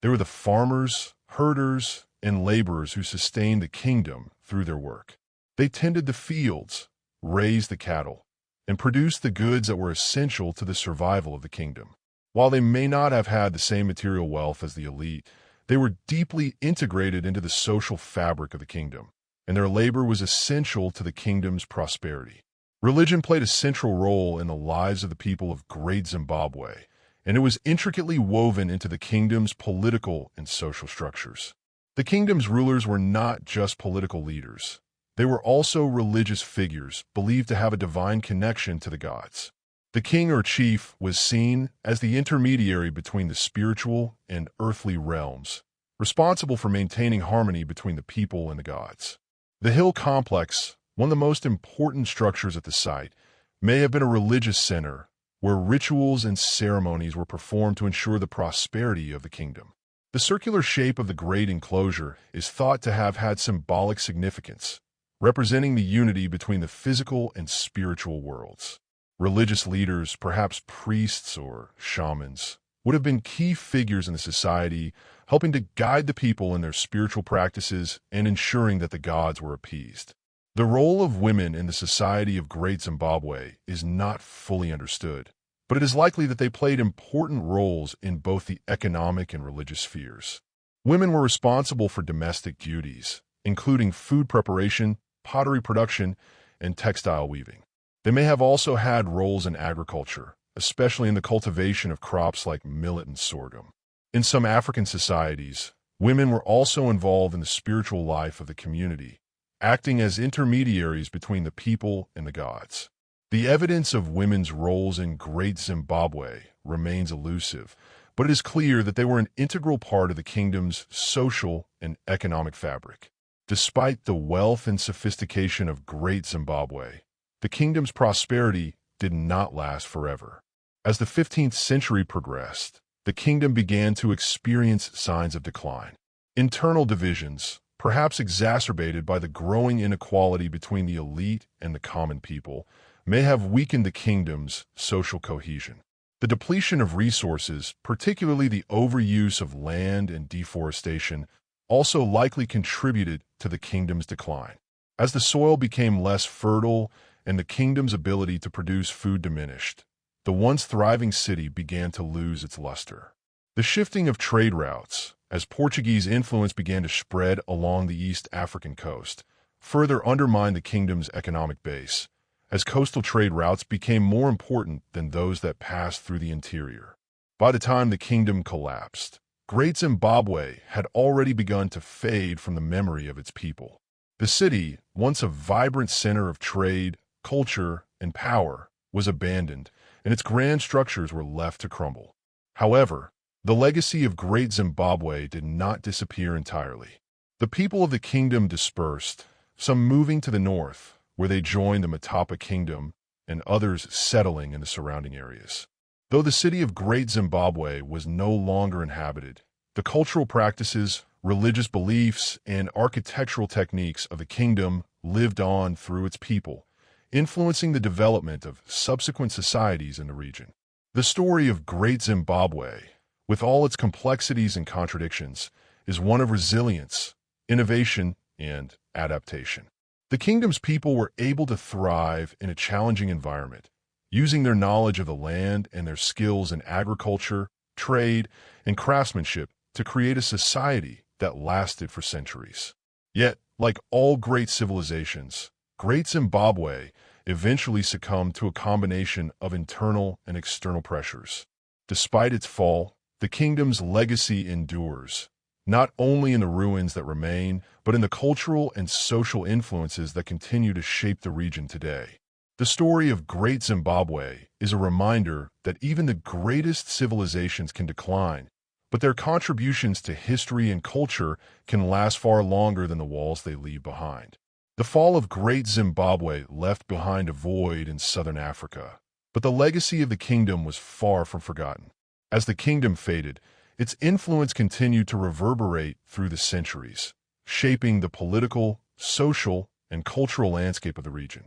They were the farmers, herders, and laborers who sustained the kingdom through their work. They tended the fields, raised the cattle, and produced the goods that were essential to the survival of the kingdom. While they may not have had the same material wealth as the elite, they were deeply integrated into the social fabric of the kingdom, and their labor was essential to the kingdom's prosperity. Religion played a central role in the lives of the people of Great Zimbabwe, and it was intricately woven into the kingdom's political and social structures. The kingdom's rulers were not just political leaders. They were also religious figures believed to have a divine connection to the gods. The king or chief was seen as the intermediary between the spiritual and earthly realms, responsible for maintaining harmony between the people and the gods. The hill complex, one of the most important structures at the site, may have been a religious center where rituals and ceremonies were performed to ensure the prosperity of the kingdom. The circular shape of the great enclosure is thought to have had symbolic significance, representing the unity between the physical and spiritual worlds. Religious leaders, perhaps priests or shamans, would have been key figures in the society, helping to guide the people in their spiritual practices and ensuring that the gods were appeased. The role of women in the society of Great Zimbabwe is not fully understood, but it is likely that they played important roles in both the economic and religious spheres. Women were responsible for domestic duties, including food preparation, pottery production, and textile weaving. They may have also had roles in agriculture, especially in the cultivation of crops like millet and sorghum. In some African societies, women were also involved in the spiritual life of the community, acting as intermediaries between the people and the gods. The evidence of women's roles in Great Zimbabwe remains elusive, but it is clear that they were an integral part of the kingdom's social and economic fabric. Despite the wealth and sophistication of Great Zimbabwe, the kingdom's prosperity did not last forever. As the 15th century progressed, the kingdom began to experience signs of decline. Internal divisions, perhaps exacerbated by the growing inequality between the elite and the common people, may have weakened the kingdom's social cohesion. The depletion of resources, particularly the overuse of land and deforestation, also likely contributed to the kingdom's decline. As the soil became less fertile and the kingdom's ability to produce food diminished, the once thriving city began to lose its luster. The shifting of trade routes, as Portuguese influence began to spread along the East African coast, further undermined the kingdom's economic base, as coastal trade routes became more important than those that passed through the interior. By the time the kingdom collapsed, Great Zimbabwe had already begun to fade from the memory of its people. The city, once a vibrant center of trade, culture, and power, was abandoned, and its grand structures were left to crumble. However, the legacy of Great Zimbabwe did not disappear entirely. The people of the kingdom dispersed, some moving to the north, where they joined the Matapa Kingdom, and others settling in the surrounding areas. Though the city of Great Zimbabwe was no longer inhabited, the cultural practices, religious beliefs, and architectural techniques of the kingdom lived on through its people, influencing the development of subsequent societies in the region. The story of Great Zimbabwe, with all its complexities and contradictions, is one of resilience, innovation, and adaptation. The kingdom's people were able to thrive in a challenging environment, using their knowledge of the land and their skills in agriculture, trade, and craftsmanship to create a society that lasted for centuries. Yet, like all great civilizations, Great Zimbabwe eventually succumbed to a combination of internal and external pressures. Despite its fall, the kingdom's legacy endures, not only in the ruins that remain, but in the cultural and social influences that continue to shape the region today. The story of Great Zimbabwe is a reminder that even the greatest civilizations can decline, but their contributions to history and culture can last far longer than the walls they leave behind. The fall of Great Zimbabwe left behind a void in southern Africa, but the legacy of the kingdom was far from forgotten. As the kingdom faded, its influence continued to reverberate through the centuries, shaping the political, social, and cultural landscape of the region.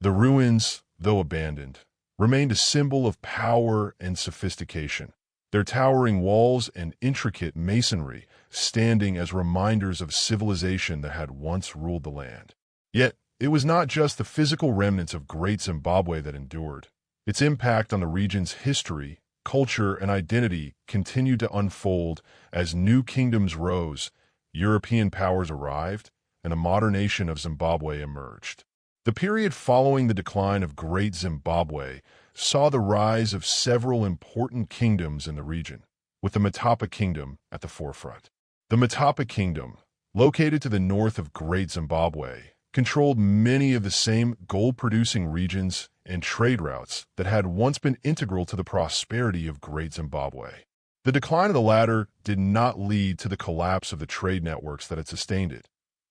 The ruins, though abandoned, remained a symbol of power and sophistication, their towering walls and intricate masonry standing as reminders of civilization that had once ruled the land. Yet, it was not just the physical remnants of Great Zimbabwe that endured. Its impact on the region's history, culture, and identity continued to unfold as new kingdoms rose, European powers arrived, and a modern nation of Zimbabwe emerged. The period following the decline of Great Zimbabwe saw the rise of several important kingdoms in the region, with the Matapa Kingdom at the forefront. The Matapa Kingdom, located to the north of Great Zimbabwe, controlled many of the same gold-producing regions and trade routes that had once been integral to the prosperity of Great Zimbabwe. The decline of the latter did not lead to the collapse of the trade networks that had sustained it.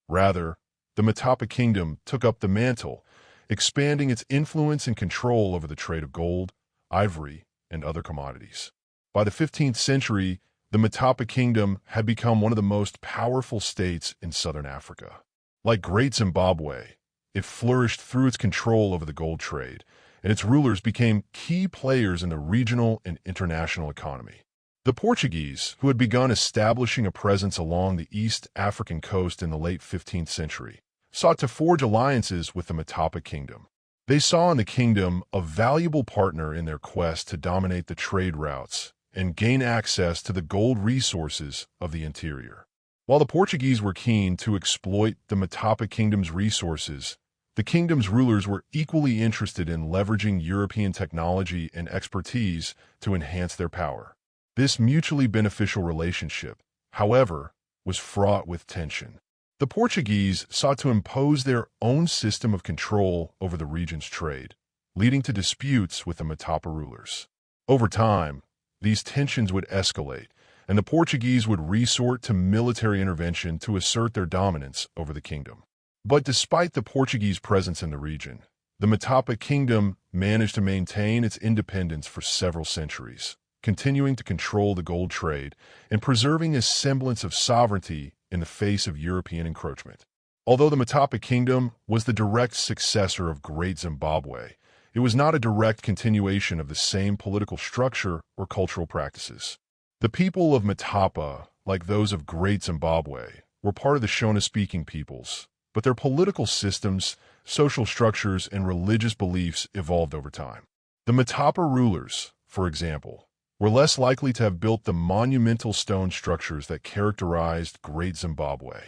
Rather, the Matapa Kingdom took up the mantle, expanding its influence and control over the trade of gold, ivory, and other commodities. By the 15th century, the Matapa Kingdom had become one of the most powerful states in southern Africa. Like Great Zimbabwe, it flourished through its control over the gold trade, and its rulers became key players in the regional and international economy. The Portuguese, who had begun establishing a presence along the East African coast in the late 15th century, sought to forge alliances with the Matapa Kingdom. They saw in the kingdom a valuable partner in their quest to dominate the trade routes and gain access to the gold resources of the interior. While the Portuguese were keen to exploit the Matapa Kingdom's resources, the kingdom's rulers were equally interested in leveraging European technology and expertise to enhance their power. This mutually beneficial relationship, however, was fraught with tension. The Portuguese sought to impose their own system of control over the region's trade, leading to disputes with the Matapa rulers. Over time, these tensions would escalate, and the Portuguese would resort to military intervention to assert their dominance over the kingdom. But despite the Portuguese presence in the region, the Matapa Kingdom managed to maintain its independence for several centuries, continuing to control the gold trade and preserving a semblance of sovereignty in the face of European encroachment. Although the Matapa Kingdom was the direct successor of Great Zimbabwe, it was not a direct continuation of the same political structure or cultural practices. The people of Matapa, like those of Great Zimbabwe, were part of the Shona-speaking peoples, but their political systems, social structures, and religious beliefs evolved over time. The Matapa rulers, for example, were less likely to have built the monumental stone structures that characterized Great Zimbabwe.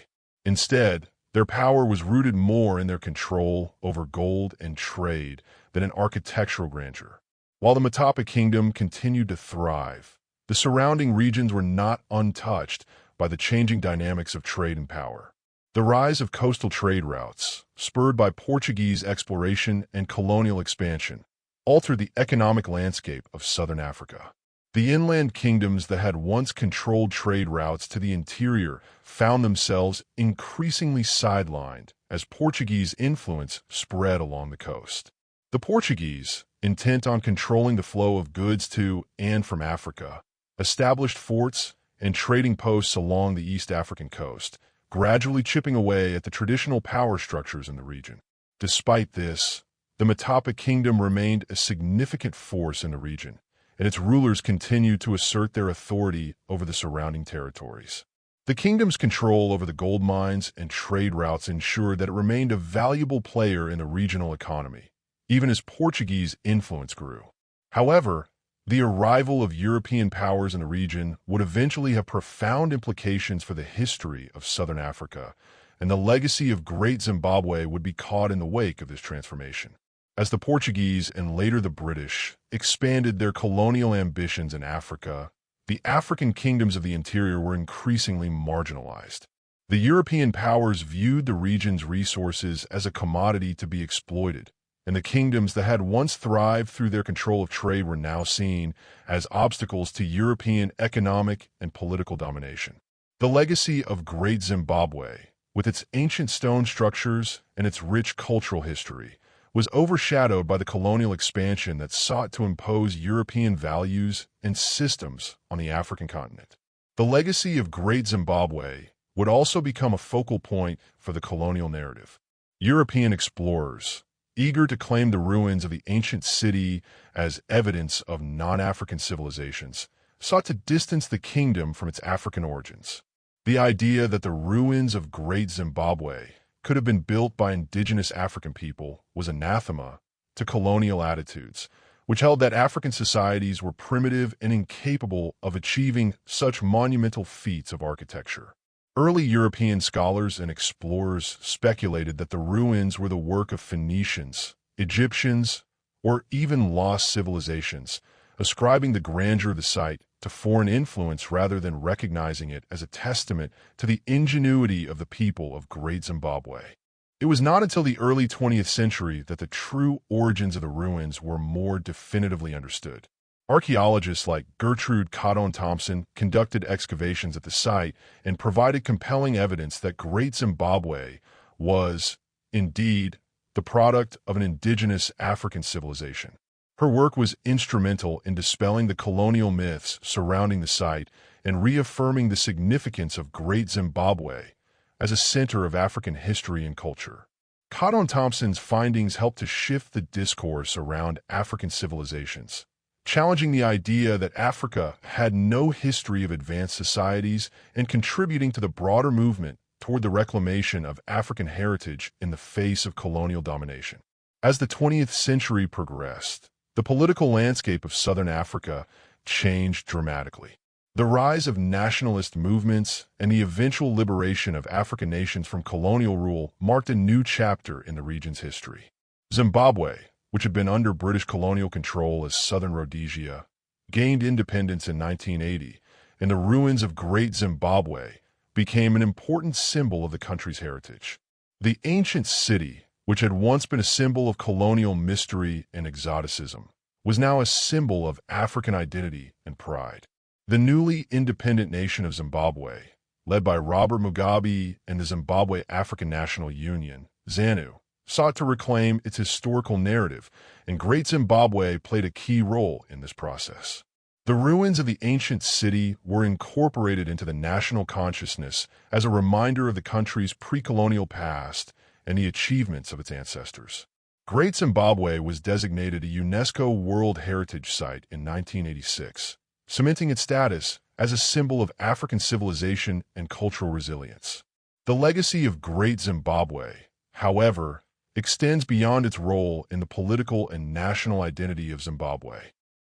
Instead, their power was rooted more in their control over gold and trade than in architectural grandeur. While the Matapa Kingdom continued to thrive, the surrounding regions were not untouched by the changing dynamics of trade and power. The rise of coastal trade routes, spurred by Portuguese exploration and colonial expansion, altered the economic landscape of southern Africa. The inland kingdoms that had once controlled trade routes to the interior found themselves increasingly sidelined as Portuguese influence spread along the coast. The Portuguese, intent on controlling the flow of goods to and from Africa, established forts and trading posts along the East African coast, gradually chipping away at the traditional power structures in the region. Despite this, the Matapa Kingdom remained a significant force in the region, and its rulers continued to assert their authority over the surrounding territories. The kingdom's control over the gold mines and trade routes ensured that it remained a valuable player in the regional economy, even as Portuguese influence grew. However, the arrival of European powers in the region would eventually have profound implications for the history of southern Africa, and the legacy of Great Zimbabwe would be caught in the wake of this transformation. As the Portuguese and later the British expanded their colonial ambitions in Africa, the African kingdoms of the interior were increasingly marginalized. The European powers viewed the region's resources as a commodity to be exploited, and the kingdoms that had once thrived through their control of trade were now seen as obstacles to European economic and political domination. The legacy of Great Zimbabwe, with its ancient stone structures and its rich cultural history, was overshadowed by the colonial expansion that sought to impose European values and systems on the African continent. The legacy of Great Zimbabwe would also become a focal point for the colonial narrative. European explorers, eager to claim the ruins of the ancient city as evidence of non-African civilizations, sought to distance the kingdom from its African origins. The idea that the ruins of Great Zimbabwe could have been built by indigenous African people was anathema to colonial attitudes, which held that African societies were primitive and incapable of achieving such monumental feats of architecture. Early European scholars and explorers speculated that the ruins were the work of Phoenicians, Egyptians, or even lost civilizations, ascribing the grandeur of the site to foreign influence rather than recognizing it as a testament to the ingenuity of the people of Great Zimbabwe. It was not until the early 20th century that the true origins of the ruins were more definitively understood. Archaeologists like Gertrude Cotton-Thompson conducted excavations at the site and provided compelling evidence that Great Zimbabwe was, indeed, the product of an indigenous African civilization. Her work was instrumental in dispelling the colonial myths surrounding the site and reaffirming the significance of Great Zimbabwe as a center of African history and culture. Cotton-Thompson's findings helped to shift the discourse around African civilizations, challenging the idea that Africa had no history of advanced societies and contributing to the broader movement toward the reclamation of African heritage in the face of colonial domination. As the 20th century progressed, the political landscape of Southern Africa changed dramatically. The rise of nationalist movements and the eventual liberation of African nations from colonial rule marked a new chapter in the region's history. Zimbabwe, which had been under British colonial control as Southern Rhodesia, gained independence in 1980, and the ruins of Great Zimbabwe became an important symbol of the country's heritage. The ancient city, which had once been a symbol of colonial mystery and exoticism, was now a symbol of African identity and pride. The newly independent nation of Zimbabwe, led by Robert Mugabe and the Zimbabwe African National Union, ZANU, sought to reclaim its historical narrative, and Great Zimbabwe played a key role in this process. The ruins of the ancient city were incorporated into the national consciousness as a reminder of the country's pre-colonial past and the achievements of its ancestors. Great Zimbabwe was designated a UNESCO World Heritage Site in 1986, cementing its status as a symbol of African civilization and cultural resilience. The legacy of Great Zimbabwe, however, extends beyond its role in the political and national identity of Zimbabwe.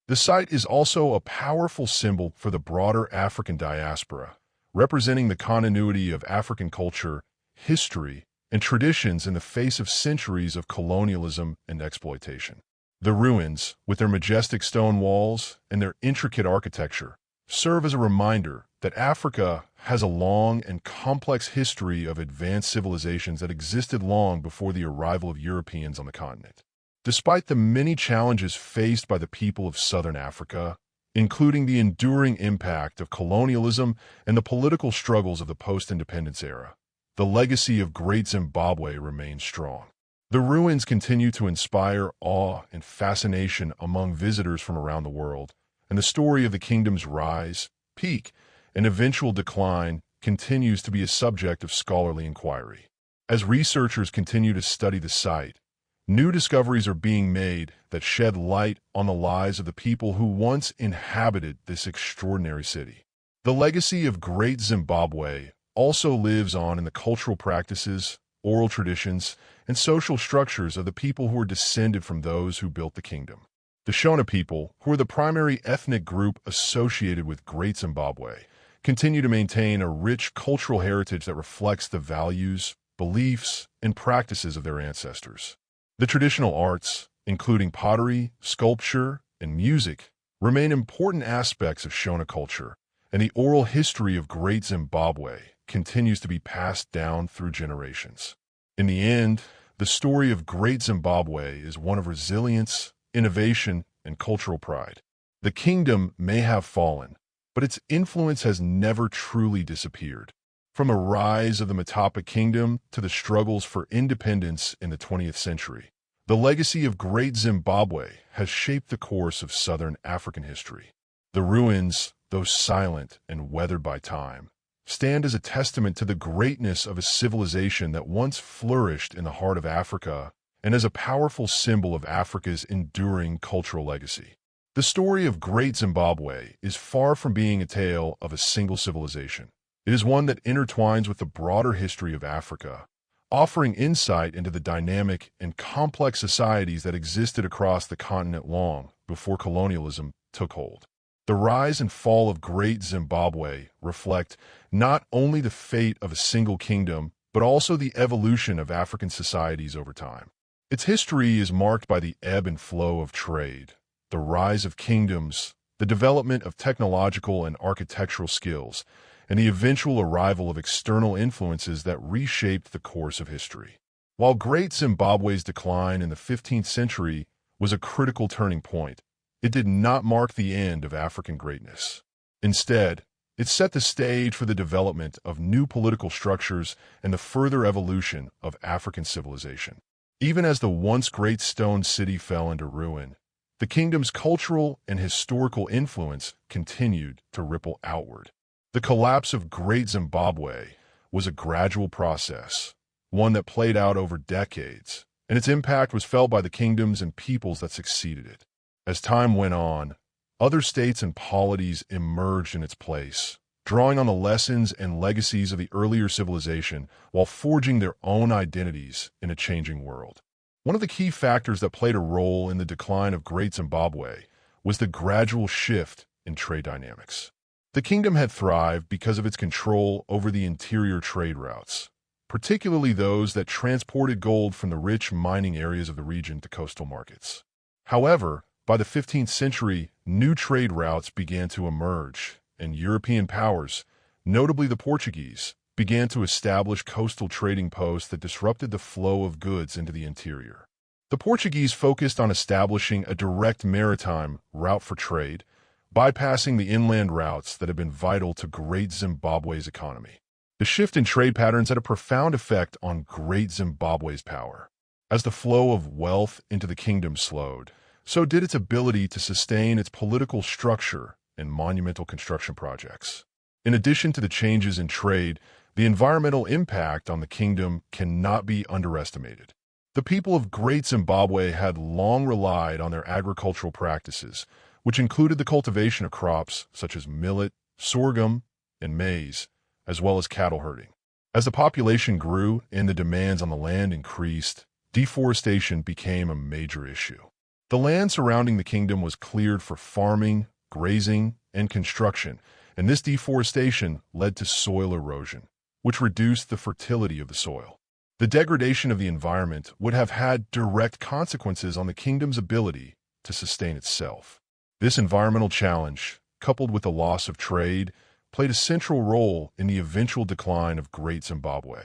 The site is also a powerful symbol for the broader African diaspora, representing the continuity of African culture, history, and traditions in the face of centuries of colonialism and exploitation. The ruins, with their majestic stone walls and their intricate architecture, serve as a reminder that Africa has a long and complex history of advanced civilizations that existed long before the arrival of Europeans on the continent. Despite the many challenges faced by the people of Southern Africa, including the enduring impact of colonialism and the political struggles of the post-independence era, the legacy of Great Zimbabwe remains strong. The ruins continue to inspire awe and fascination among visitors from around the world, and the story of the kingdom's rise, peak, and eventual decline continues to be a subject of scholarly inquiry. As researchers continue to study the site, new discoveries are being made that shed light on the lives of the people who once inhabited this extraordinary city. The legacy of Great Zimbabwe also lives on in the cultural practices, oral traditions, and social structures of the people who are descended from those who built the kingdom. The Shona people, who are the primary ethnic group associated with Great Zimbabwe, continue to maintain a rich cultural heritage that reflects the values, beliefs, and practices of their ancestors. The traditional arts, including pottery, sculpture, and music, remain important aspects of Shona culture, and the oral history of Great Zimbabwe continues to be passed down through generations. In the end, the story of Great Zimbabwe is one of resilience, innovation, and cultural pride. The kingdom may have fallen, but its influence has never truly disappeared. From a rise of the Matapa Kingdom to the struggles for independence in the 20th century, the legacy of Great Zimbabwe has shaped the course of Southern African history. The ruins, though silent and weathered by time, stand as a testament to the greatness of a civilization that once flourished in the heart of Africa and as a powerful symbol of Africa's enduring cultural legacy. The story of Great Zimbabwe is far from being a tale of a single civilization. It is one that intertwines with the broader history of Africa, offering insight into the dynamic and complex societies that existed across the continent long before colonialism took hold. The rise and fall of Great Zimbabwe reflect not only the fate of a single kingdom, but also the evolution of African societies over time. Its history is marked by the ebb and flow of trade, the rise of kingdoms, the development of technological and architectural skills, and the eventual arrival of external influences that reshaped the course of history. While Great Zimbabwe's decline in the 15th century was a critical turning point, it did not mark the end of African greatness. Instead, it set the stage for the development of new political structures and the further evolution of African civilization. Even as the once great stone city fell into ruin, the kingdom's cultural and historical influence continued to ripple outward. The collapse of Great Zimbabwe was a gradual process, one that played out over decades, and its impact was felt by the kingdoms and peoples that succeeded it. As time went on, other states and polities emerged in its place, drawing on the lessons and legacies of the earlier civilization while forging their own identities in a changing world. One of the key factors that played a role in the decline of Great Zimbabwe was the gradual shift in trade dynamics. The kingdom had thrived because of its control over the interior trade routes, particularly those that transported gold from the rich mining areas of the region to coastal markets. However, by the 15th century, new trade routes began to emerge, and European powers, notably the Portuguese, began to establish coastal trading posts that disrupted the flow of goods into the interior. The Portuguese focused on establishing a direct maritime route for trade, bypassing the inland routes that had been vital to Great Zimbabwe's economy. The shift in trade patterns had a profound effect on Great Zimbabwe's power. As the flow of wealth into the kingdom slowed, so did its ability to sustain its political structure and monumental construction projects. In addition to the changes in trade, the environmental impact on the kingdom cannot be underestimated. The people of Great Zimbabwe had long relied on their agricultural practices, which included the cultivation of crops such as millet, sorghum, and maize, as well as cattle herding. As the population grew and the demands on the land increased, deforestation became a major issue. The land surrounding the kingdom was cleared for farming, grazing, and construction, and this deforestation led to soil erosion, which reduced the fertility of the soil. The degradation of the environment would have had direct consequences on the kingdom's ability to sustain itself. This environmental challenge, coupled with the loss of trade, played a central role in the eventual decline of Great Zimbabwe.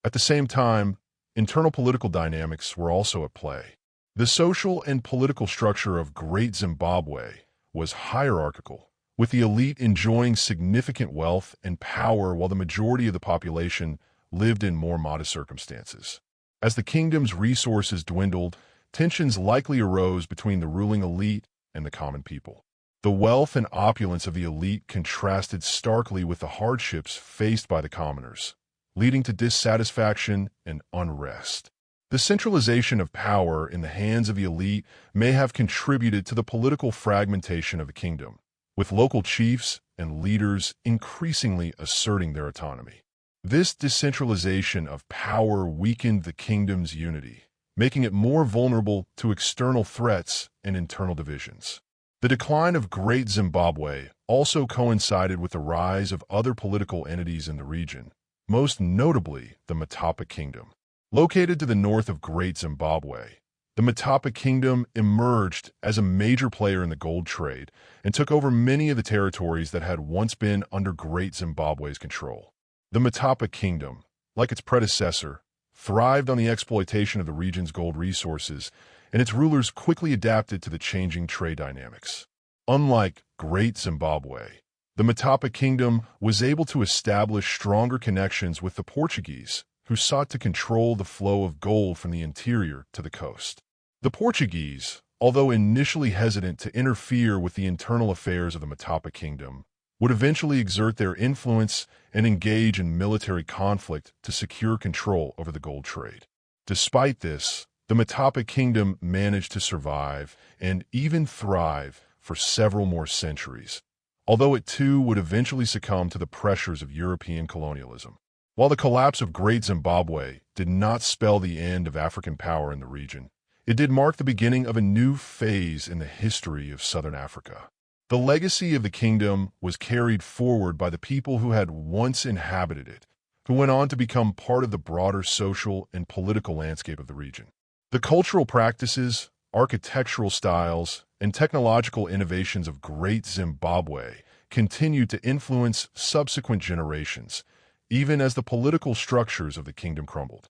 At the same time, internal political dynamics were also at play. The social and political structure of Great Zimbabwe was hierarchical, with the elite enjoying significant wealth and power while the majority of the population lived in more modest circumstances. As the kingdom's resources dwindled, tensions likely arose between the ruling elite and the common people. The wealth and opulence of the elite contrasted starkly with the hardships faced by the commoners, leading to dissatisfaction and unrest. The centralization of power in the hands of the elite may have contributed to the political fragmentation of the kingdom, with local chiefs and leaders increasingly asserting their autonomy. This decentralization of power weakened the kingdom's unity, making it more vulnerable to external threats and internal divisions. The decline of Great Zimbabwe also coincided with the rise of other political entities in the region, most notably the Matapa Kingdom. Located to the north of Great Zimbabwe, The Matapa Kingdom emerged as a major player in the gold trade and took over many of the territories that had once been under Great Zimbabwe's control. The Matapa Kingdom, like its predecessor, thrived on the exploitation of the region's gold resources, and its rulers quickly adapted to the changing trade dynamics. Unlike Great Zimbabwe, the Matapa Kingdom was able to establish stronger connections with the Portuguese, who sought to control the flow of gold from the interior to the coast. The Portuguese, although initially hesitant to interfere with the internal affairs of the Matapa Kingdom, would eventually exert their influence and engage in military conflict to secure control over the gold trade. Despite this, the Matapa Kingdom managed to survive and even thrive for several more centuries, although it too would eventually succumb to the pressures of European colonialism. While the collapse of Great Zimbabwe did not spell the end of African power in the region, it did mark the beginning of a new phase in the history of Southern Africa. The legacy of the kingdom was carried forward by the people who had once inhabited it, who went on to become part of the broader social and political landscape of the region. The cultural practices, architectural styles, and technological innovations of Great Zimbabwe continued to influence subsequent generations, even as the political structures of the kingdom crumbled.